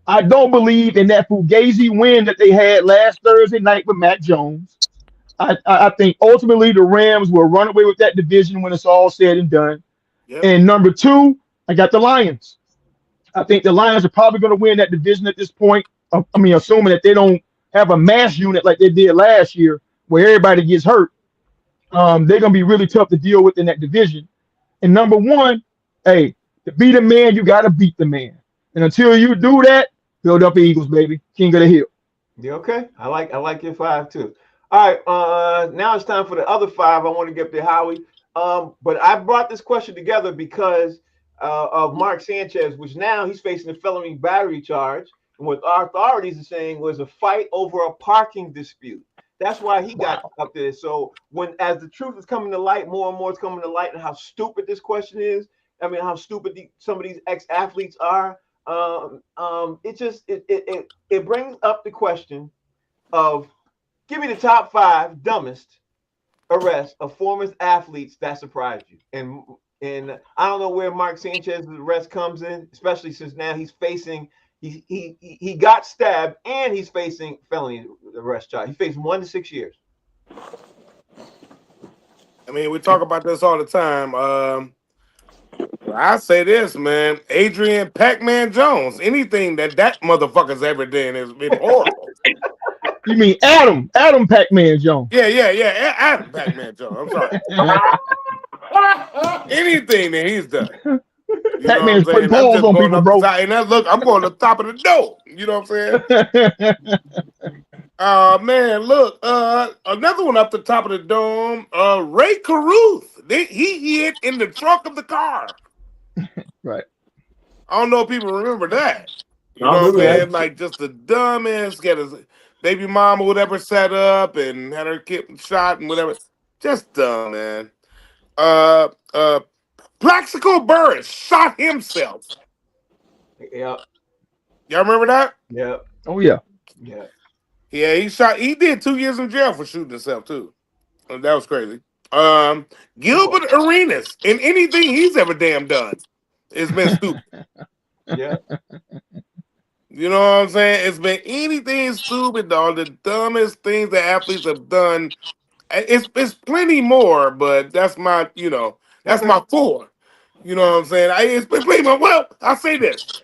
I don't believe in that Fugazi win that they had last Thursday night with Matt Jones. I think ultimately the Rams will run away with that division when it's all said and done. Yep. And number 2, I got the Lions. I think the Lions are probably going to win that division at this point. I mean, assuming that they don't have a mass unit like they did last year where everybody gets hurt. They're going to be really tough to deal with in that division. And number 1, hey, to beat a man, you got to beat the man. And until you do that, Philadelphia Eagles, baby, king of the hill. Yeah, okay. I like your 5 too. All right, now it's time for the other 5. I want to get to Howie. But I brought this question together because of Mark Sanchez, which now he's facing a felony battery charge. And what our authorities are saying was a fight over a parking dispute. That's why he got up there. So as the truth is coming to light, more and more it's coming to light and how stupid this question is. I mean, how stupid some of these ex-athletes are. It brings up the question of give me the top 5 dumbest arrests of former athletes that surprised you. And And I don't know where Mark Sanchez's arrest comes in, especially since now he's facing he got stabbed and he's facing felony arrest charge. He faced 1 to 6 years. I mean, we talk about this all the time. I say this, man. Adrian Pac-Man Jones. Anything that motherfucker's ever done has been horrible. You mean Adam Pac-Man Jones? Yeah. Adam Pac-Man Jones. I'm sorry. Anything that he's done. You Pac-Man's know what putting I'm saying? balls on people, bro. And look, I'm going to the top of the door. You know what I'm saying? Man, look, another one up the top of the dome. Ray Caruth. He hid in the trunk of the car. Right. I don't know if people remember that. You know what I'm saying? Like just the dumbest, get his baby mama, whatever, set up and had her kid shot and whatever. Just dumb, man. Plaxico Burress shot himself. Yeah. Y'all remember that? Yeah. Oh yeah. Yeah. Yeah, he did 2 years in jail for shooting himself too. That was crazy. Gilbert Arenas in anything he's ever damn done. It's been stupid. Yeah. You know what I'm saying? It's been anything stupid, dog. The dumbest things that athletes have done. It's plenty more, but that's my, that's my 4. You know what I'm saying? It's been plenty more. Well, I'll say this.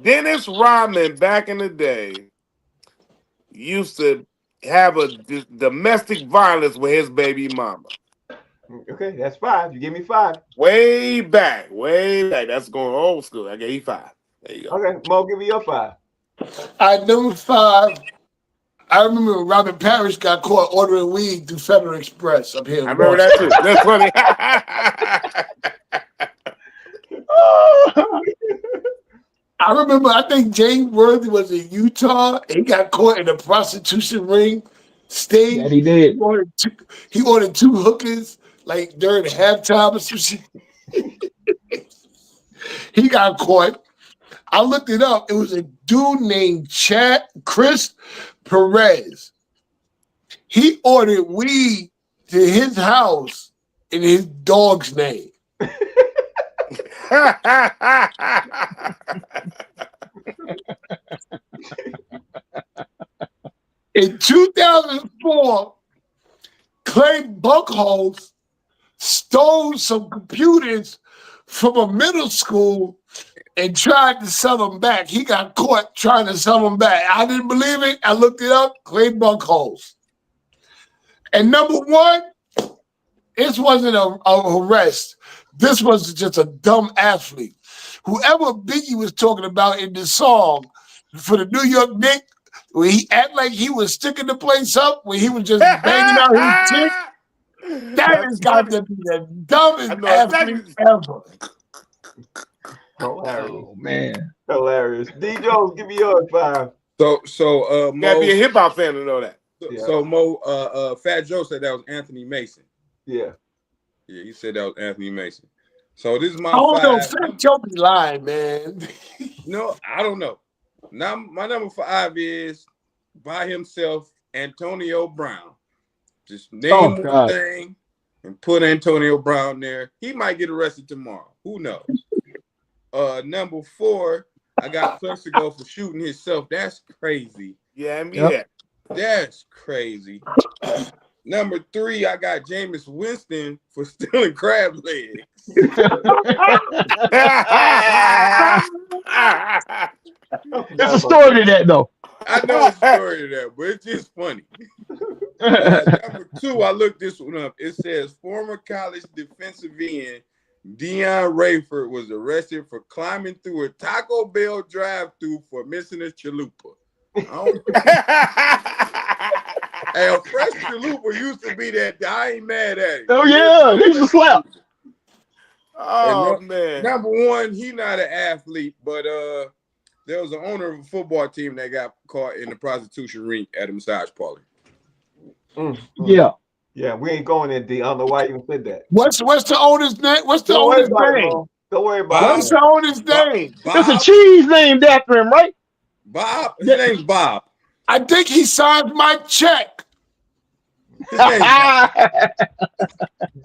Dennis Rodman back in the day used to have a domestic violence with his baby mama. Okay, that's 5. You give me 5. Way back. That's going old school. I gave you 5. There you go. Okay, Mo, give me your 5. Number 5. I remember when Robert Parrish got caught ordering weed through Federal Express up here. I remember that too. That's funny. I remember, I think James Worthy was in Utah. He got caught in a prostitution ring. Stage. Yeah, he did. He ordered 2 hookers like during halftime or some shit. He got caught. I looked it up. It was a dude named Chris Perez. He ordered weed to his house in his dog's name. In 2004, Clay Buckholz stole some computers from a middle school and tried to sell them back. He got caught trying to sell them back. I didn't believe it. I looked it up. Clay Buckholz. And number 1, this wasn't a arrest. This was just a dumb athlete. Whoever Biggie was talking about in this song for the New York Knicks, where he act like he was sticking the place up, where he was just banging out his chick, that has got to be the dumbest athlete ever. Hilarious. Oh man. Hilarious. D Jones, give me yours 5. So You gotta Mo, be a hip hop fan to know that. so Mo, Fat Joe said that was Anthony Mason. Yeah. Yeah, he said that was Anthony Mason. So this is my Oh 5. no, Fat Joe be lying, man. No, I don't know. Now my number 5 is by himself, Antonio Brown. Just name one thing and put Antonio Brown there. He might get arrested tomorrow. Who knows? Number 4, I got Plexico for shooting himself. That's crazy. Yeah, yeah. That's crazy. Number 3, I got Jameis Winston for stealing crab legs. There's a story to that though. I know a story to that, but it's just funny. Number 2, I looked this one up. It says former college defensive end Deion Rayford was arrested for climbing through a Taco Bell drive-thru for missing a chalupa. Hey, a fresh chalupa used to be that. I ain't mad at it. Oh yeah, they used to slap. Oh man. Number 1, he not an athlete, but there was an owner of a football team that got caught in the prostitution ring at a massage parlor. Yeah. Yeah, we ain't going in D. I don't know why you even said that. What's the owner's name? What's the owner's name? Don't worry about it. What's the owner's name? There's a cheese named after him, right? Bob. His name's Bob. I think he signed my check. His name's Bob.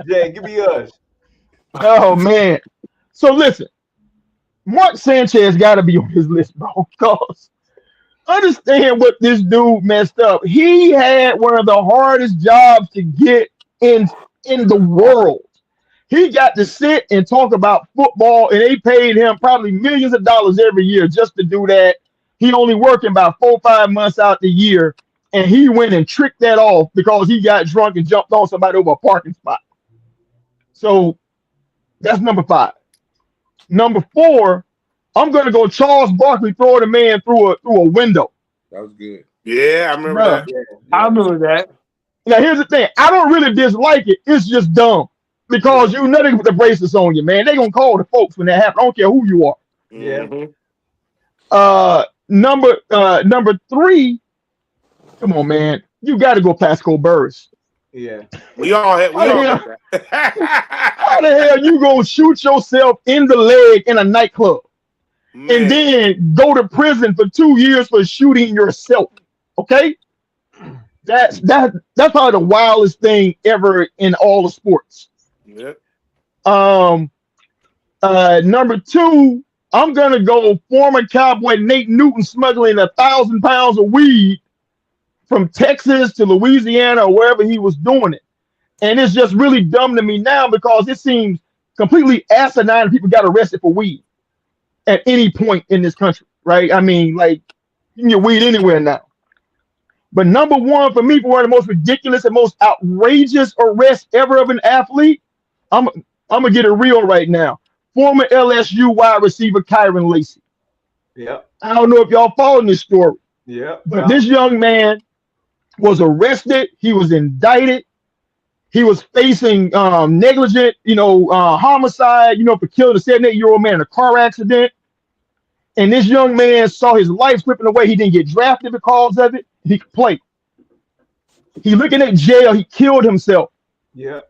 Jay, give me yours. Oh man. So listen, Mark Sanchez got to be on his list, bro. Cause understand what this dude messed up. He had one of the hardest jobs to get in the world. He got to sit and talk about football, and they paid him probably millions of dollars every year just to do that. He only working about 4 or 5 months out the year, and he went and tricked that off because he got drunk and jumped on somebody over a parking spot. So that's number 5. Number 4, I'm gonna go Charles Barkley throwing a man through a window. That was good. Yeah, I remember Bruh. that. I remember that. Now here's the thing. I don't really dislike it. It's just dumb. Because you know they put the bracelets on you, man. They gonna call the folks when that happens. I don't care who you are. Yeah. Number 3. Come on, man. You got to go Pascal Burris. Yeah. We all had How that. the hell you gonna shoot yourself in the leg in a nightclub Man. and then go to prison for 2 years for shooting yourself? Okay, that's probably the wildest thing ever in all of sports. Yep. Number 2, I'm gonna go former Cowboy Nate Newton smuggling 1,000 pounds of weed from Texas to Louisiana or wherever he was doing it. And it's just really dumb to me now because it seems completely asinine people got arrested for weed at any point in this country, right? I mean, like, you can get weed anywhere now. But number 1 for me, for one of the most ridiculous and most outrageous arrests ever of an athlete, I'm gonna get it real right now. Former LSU wide receiver Kyron Lacey. Yep. I don't know if y'all following this story, Yep. but this young man was arrested. He was indicted. He was facing negligent, homicide, for killing a 78-year-old man in a car accident. And this young man saw his life slipping away. He didn't get drafted because of it. He could play. He looking at jail. He killed himself. Yeah.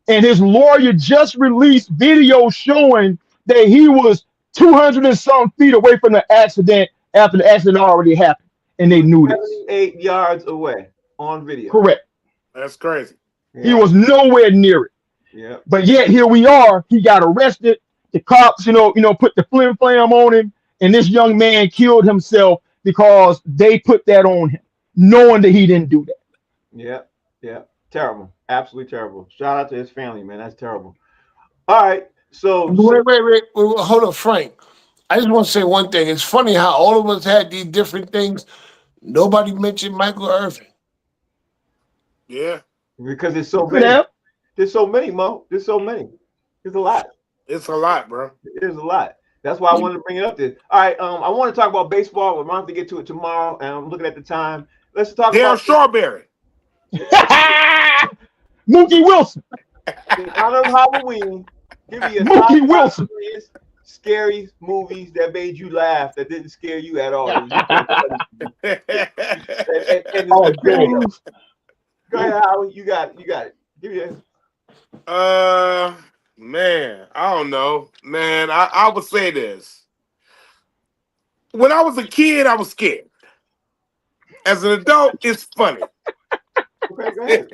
And his lawyer just released video showing that he was 200 and some feet away from the accident after the accident already happened. And they knew this. 78 yards away on video. Correct. That's crazy. Yeah. He was nowhere near it. Yeah. But yet here we are. He got arrested. The cops, put the flim flam on him. And this young man killed himself because they put that on him, knowing that he didn't do that. Yeah. Yeah. Terrible. Absolutely terrible. Shout out to his family, man. That's terrible. All right. So Wait. Hold on, Frank. I just want to say one thing. It's funny how all of us had these different things. Nobody mentioned Michael Irvin. Yeah. because there's so many. Yeah. There's so many, Mo. There's so many. There's a lot. It's a lot, bro. There's a lot. That's why I wanted to bring it up there. All right. I want to talk about baseball. We're going to get to it tomorrow. And I'm looking at the time. Let's talk Darryl about Strawberry. Mookie Wilson. in honor of Halloween. Give me a Mookie Wilson. Scary movies that made you laugh that didn't scare you at all. And Oh, go ahead, Howie. You got it. Give me a Man, I don't know. Man, I would say this. When I was a kid, I was scared. As an adult, it's funny. okay, go ahead.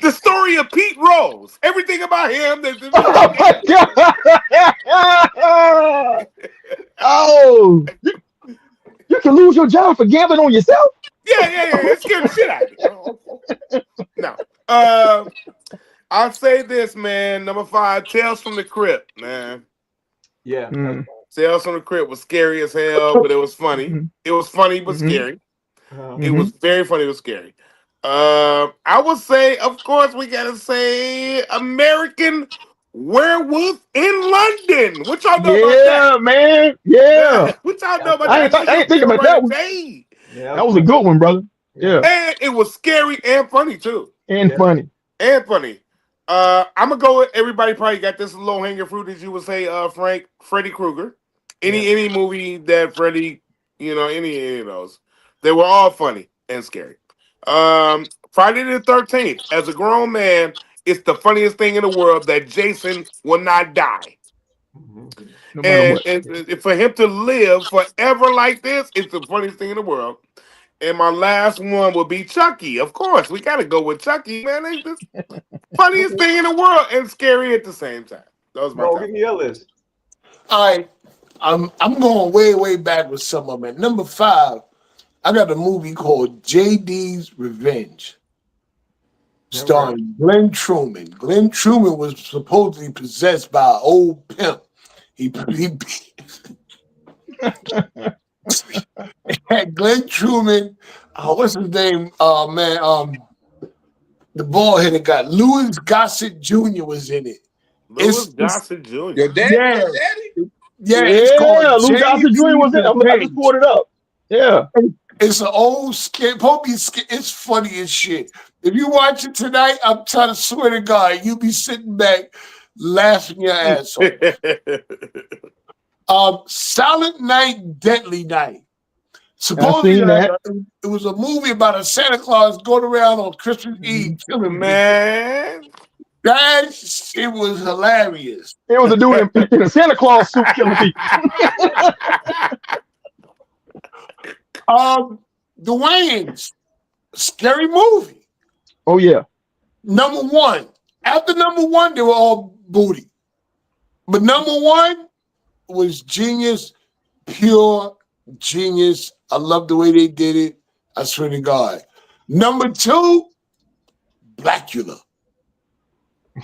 The story of Pete Rose. Everything about him. Oh my God! Oh, you can lose your job for gambling on yourself. Yeah. It scared the shit out of me. No. I'll say this, man. Number 5, Tales from the Crypt, man. Yeah. Tales from the Crypt was scary as hell, but it was funny. It was funny but scary. It was very funny but scary. I would say, of course, we gotta say American Werewolf in London. What y'all know about that? Yeah, man. Yeah. What y'all know about I that? ain't thinking about that one. Yeah. That was a good one, brother. Yeah. And it was scary and funny too. And funny. And funny. I'm gonna go with everybody. Probably got this low hanging fruit, as you would say, Frank. Freddy Krueger. Any movie that Freddy, any of those, they were all funny and scary. Friday the 13th. As a grown man, it's the funniest thing in the world that Jason will not die. No matter what. And for him to live forever like this, it's the funniest thing in the world. And my last one will be Chucky. Of course, we got to go with Chucky, man. It's the funniest thing in the world and scary at the same time. That was my Bro, top. give me your list. All right. I'm going way back with some of them. At number 5, I got a movie called J.D.'s Revenge, starring Glenn Truman. Glenn Truman was supposedly possessed by an old pimp. He had Glenn Truman. What's his name? The bald headed guy. Louis Gossett Jr. was in it. Louis Gossett Jr. Your daddy, Yeah. your daddy? Yeah, it's called Lou Gossett Jr. was in. I just Revenge. pulled it up. Yeah. It's an old skit. It's funny as shit. If you watch it tonight, I'm trying to swear to God, you be sitting back laughing your ass off. Silent Night, Deadly Night. Supposedly, seen that. it was a movie about a Santa Claus going around on Christmas Eve killing people. Man. That shit was hilarious. It was a dude in a Santa Claus suit killing people. The Wayans, scary movie. Oh yeah. Number 1. After number 1, they were all booty. But number 1 was genius, pure genius. I love the way they did it. I swear to God. Number 2, Blackula.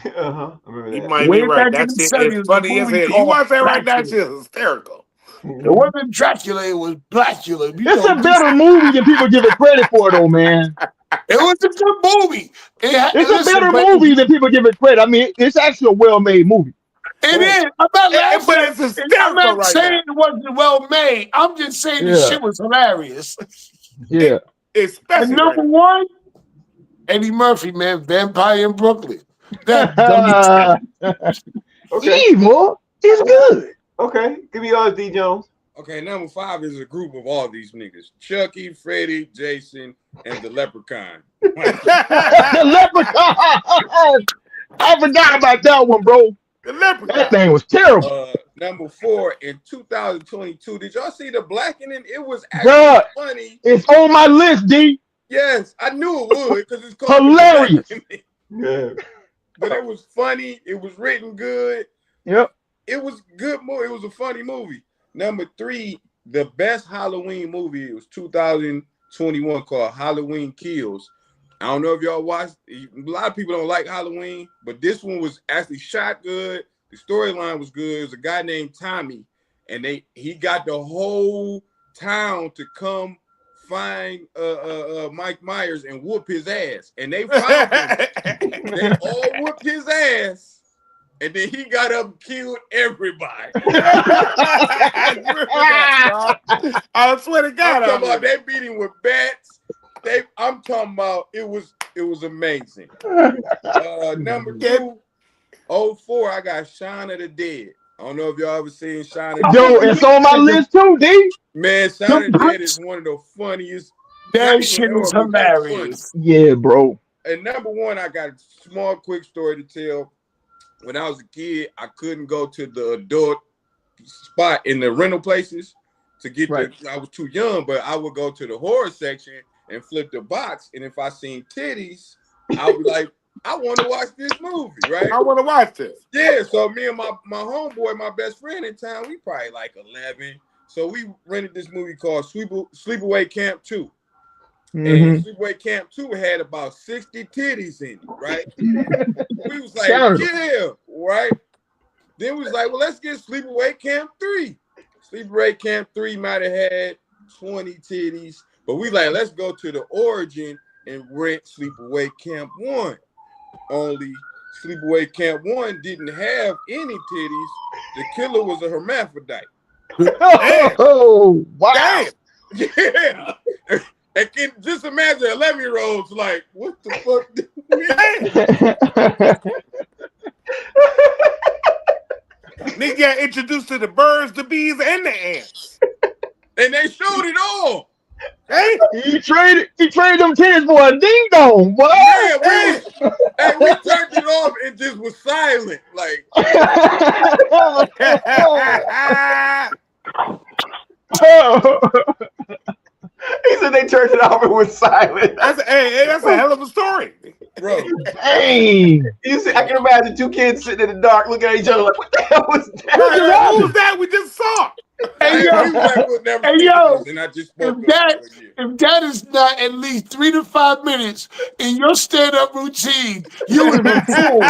I remember You that. might Way be right. back in That the shit 70s, is funny the as movie hell. You called watch that right? That Blackula. shit is hysterical. It wasn't Dracula, it was Blackula. It's a better movie than people give it credit for, though, man. It was a good movie. It's a better movie than people give it credit. I mean, it's actually a well-made movie. It is. I'm not laughing. But it's I'm hysterical not right saying now. it wasn't well made. I'm just saying the Yeah. shit was hilarious. Yeah. Especially And number right 1, Eddie Murphy, man, Vampire in Brooklyn. That dummy. Okay. Evil is good. Okay. Give me yours, D. Jones. Okay, number 5 is a group of all these niggas. Chucky, Freddy, Jason, and the Leprechaun. The Leprechaun. I forgot about that one, bro. The Leprechaun. That thing was terrible. Number 4, in 2022, did y'all see the blackening? It was actually Bruh. funny. It's on my list, D. Yes, I knew it would because it's called The Hilarious. Blackening. Yeah. But it was funny. It was written good. Yep. It was a good movie. It was a funny movie. Number 3, the best Halloween movie. It was 2021 called Halloween Kills. I don't know if y'all watched. A lot of people don't like Halloween, but this one was actually shot good. The storyline was good. It was a guy named Tommy, and he got the whole town to come find Mike Myers and whoop his ass. And they found him. They all whooped his ass. And then he got up and killed everybody. I swear to God. I'm talking about they beat him with bats. I'm talking about it was amazing. Number 2, 04, I got Shaun of the Dead. I don't know if y'all ever seen Shaun of the Yo, Dead. it's on my list too, D. Man, Shaun of the Dead is one of the funniest. That shit is hilarious. Yeah, bro. And number 1, I got a small, quick story to tell. When I was a kid, I couldn't go to the adult spot in the rental places to get Right. I was too young, but I would go to the horror section and flip the box. And if I seen titties, I would be like, I want to watch this movie, right? I want to watch this. Yeah, so me and my homeboy, my best friend in town, we probably like 11. So we rented this movie called Sleepaway Camp 2. And Sleepaway Camp 2 had about 60 titties in it, right? We was like, yeah, right? Then we was like, well, let's get Sleepaway Camp 3. Sleepaway Camp 3 might have had 20 titties, but we like, let's go to the origin and rent Sleepaway Camp 1. Only Sleepaway Camp 1 didn't have any titties. The killer was a hermaphrodite. Oh, wow. Damn. Yeah. And just imagine 11-year-olds like, what the fuck? Nigga got introduced to the birds, the bees, and the ants. And they showed it all. Hey, He traded them titties for a ding dong, boy. Yeah, we turned it off and just was silent. Like, He said they turned it off and was silent. That's a hell of a story, bro. Dang. You see, I can imagine two kids sitting in the dark looking at each other like, what the hell was that? Who was that we just saw? Hey, yo. And I just If spoke that is not at least 3 to 5 minutes in your stand-up routine, you is a fool.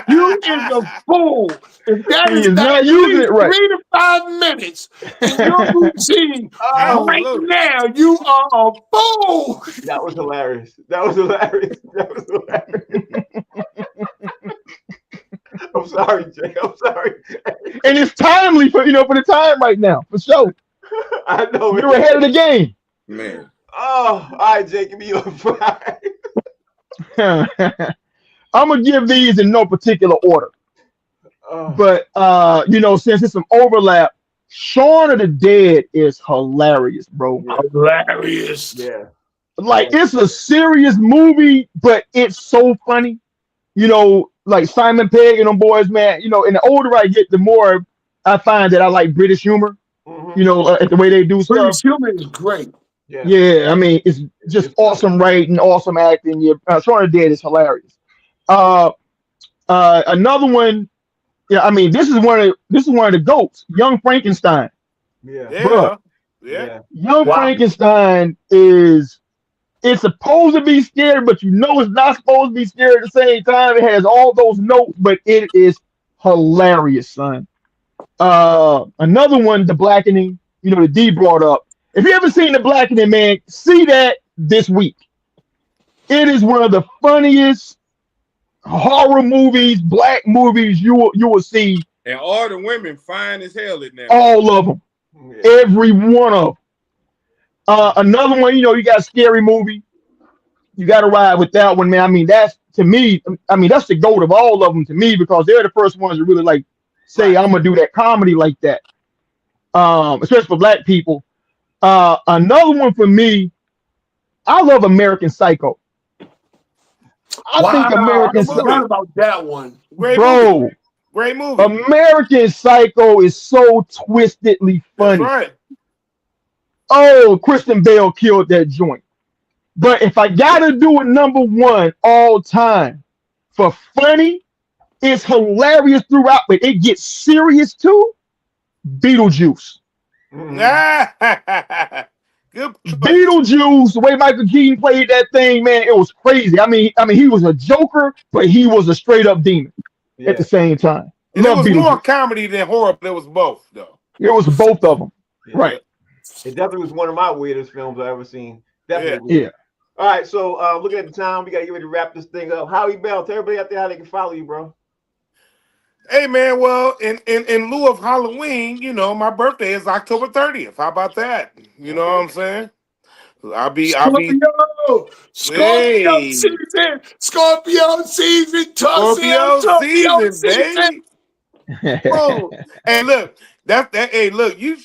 You is a fool. If that is not at least 3 to 5 minutes in your routine right now, you are a fool. That was hilarious. That was hilarious. I'm sorry, Jay. And it's timely for the time right now, for sure. I know. You're ahead of the game. Man. Oh, all right, Jay, give me your 5. I'm gonna give these in no particular order. But since it's some overlap, Shaun of the Dead is hilarious, bro. Hilarious. Yeah. Like it's a serious movie, but it's so funny. Like Simon Pegg and them boys, man. And the older I get, the more I find that I like British humor. At the way they do stuff. British humor is great. Yeah, I mean, it's just awesome writing, awesome acting. Shaun of the Dead is hilarious. Another one. Yeah, I mean, this is one of the GOATs, Young Frankenstein. Yeah. Young Frankenstein it's supposed to be scary, but it's not supposed to be scary at the same time. It has all those notes, but it is hilarious, son. Another one, The Blackening, the D brought up. If you ever seen The Blackening, man, see that this week. It is one of the funniest horror movies, black movies you will see. And all the women fine as hell in there. All of them. Every one of them. Another one, you got a scary movie. You got to ride with that one, man. I mean, that's to me. I mean, that's the GOAT of all of them to me because they're the first ones to really like say, I'm gonna do that comedy like that. Especially for black people. Another one for me, I love American Psycho. I think American Psycho about that one. Great movie. American Psycho is so twistedly funny. That's right. Oh, Kristen Bell killed that joint. But if I gotta do it number one all time for funny, it's hilarious throughout, but it gets serious too. Beetlejuice. Good. Beetlejuice, the way Michael Keaton played that thing, man, it was crazy. I mean, he was a joker, but he was a straight up demon at the same time. And it was more comedy than horror, but it was both, though. It was both of them. Right. It definitely was one of my weirdest films I've ever seen. Definitely. Yeah. All right, so looking at the time, we got to get ready to wrap this thing up. Howie Bell, tell everybody out there how they can follow you, bro. Hey, man, well, in lieu of Halloween, my birthday is October 30th. How about that? You know what I'm saying? I'll be Scorpio season, Scorpio season, baby. Bro. And look, hey, look, you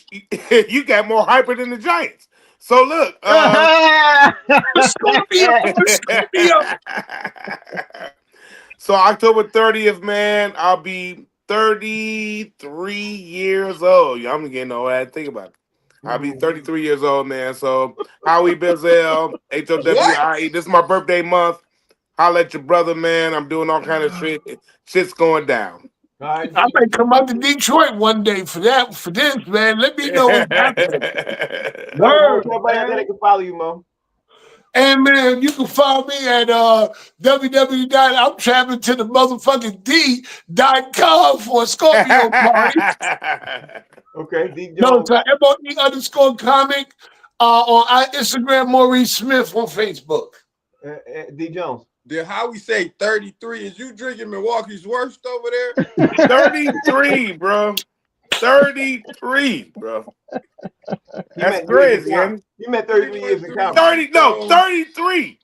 got more hyper than the Giants. So look, Scorpio. So October 30th, man, I'll be 33 years old. I'm getting old. I had to think about it. I'll be 33 years old, man. So Howie Bizzell, HOWIE. This is my birthday month. Holla at your brother, man. I'm doing all kind of shit. Shit's going down. I may come out to Detroit one day for this, man. Let me know what's happening. Everybody out there they can follow you, Mo. And man, you can follow me at I'm traveling to the motherfucking D.com for a Scorpio party. Okay, D Jones. No, MOE_comic on Instagram, Maurice Smith on Facebook. D Jones. Did Howie say 33? Is you drinking Milwaukee's worst over there? 33, bro. 33, bro. That's crazy, man. You meant 33 years in college. 33.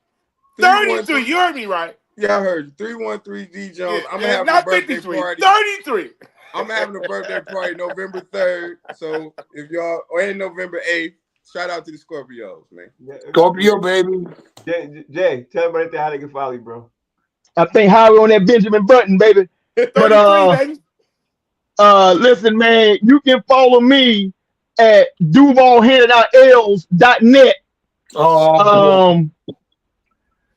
33. You heard me right. Yeah, I heard you. 313 D Jones. I'm having not a birthday 53, party. 33. I'm having a birthday party November 3rd. So if y'all or November 8th, shout out to the Scorpios, man. Scorpio, baby. Jay, tell everybody how they can follow you, bro. I think Howie on that Benjamin Button, baby. But listen, man, you can follow me at DuvalHandedOutLs.net Oh,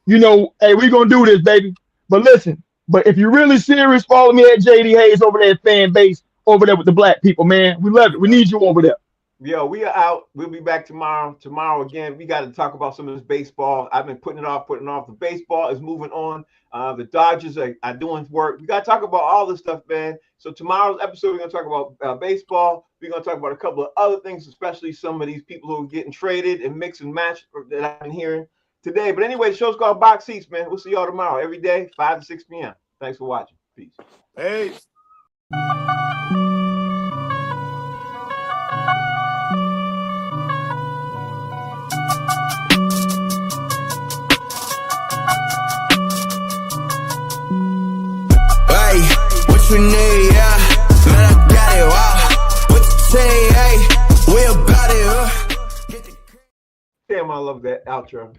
You know, hey, we gonna do this, baby. But listen, but if you're really serious, follow me at JD Hayes over there at fan base over there with the black people, man. We love it. We need you over there. Yo, we are out. We'll be back tomorrow. Tomorrow again, we got to talk about some of this baseball. I've been putting it off. The baseball is moving on. The Dodgers are doing work. We got to talk about all this stuff, man. So tomorrow's episode, we're going to talk about baseball. We're going to talk about a couple of other things, especially some of these people who are getting traded and mix and match that I've been hearing today. But anyway, the show's called Box Seats, man. We'll see y'all tomorrow, every day, 5 to 6 p.m. Thanks for watching. Peace. Hey. Hey, what you need, yeah? Man, I got it, wow. What you say, hey? We about it, Damn, I love that outro.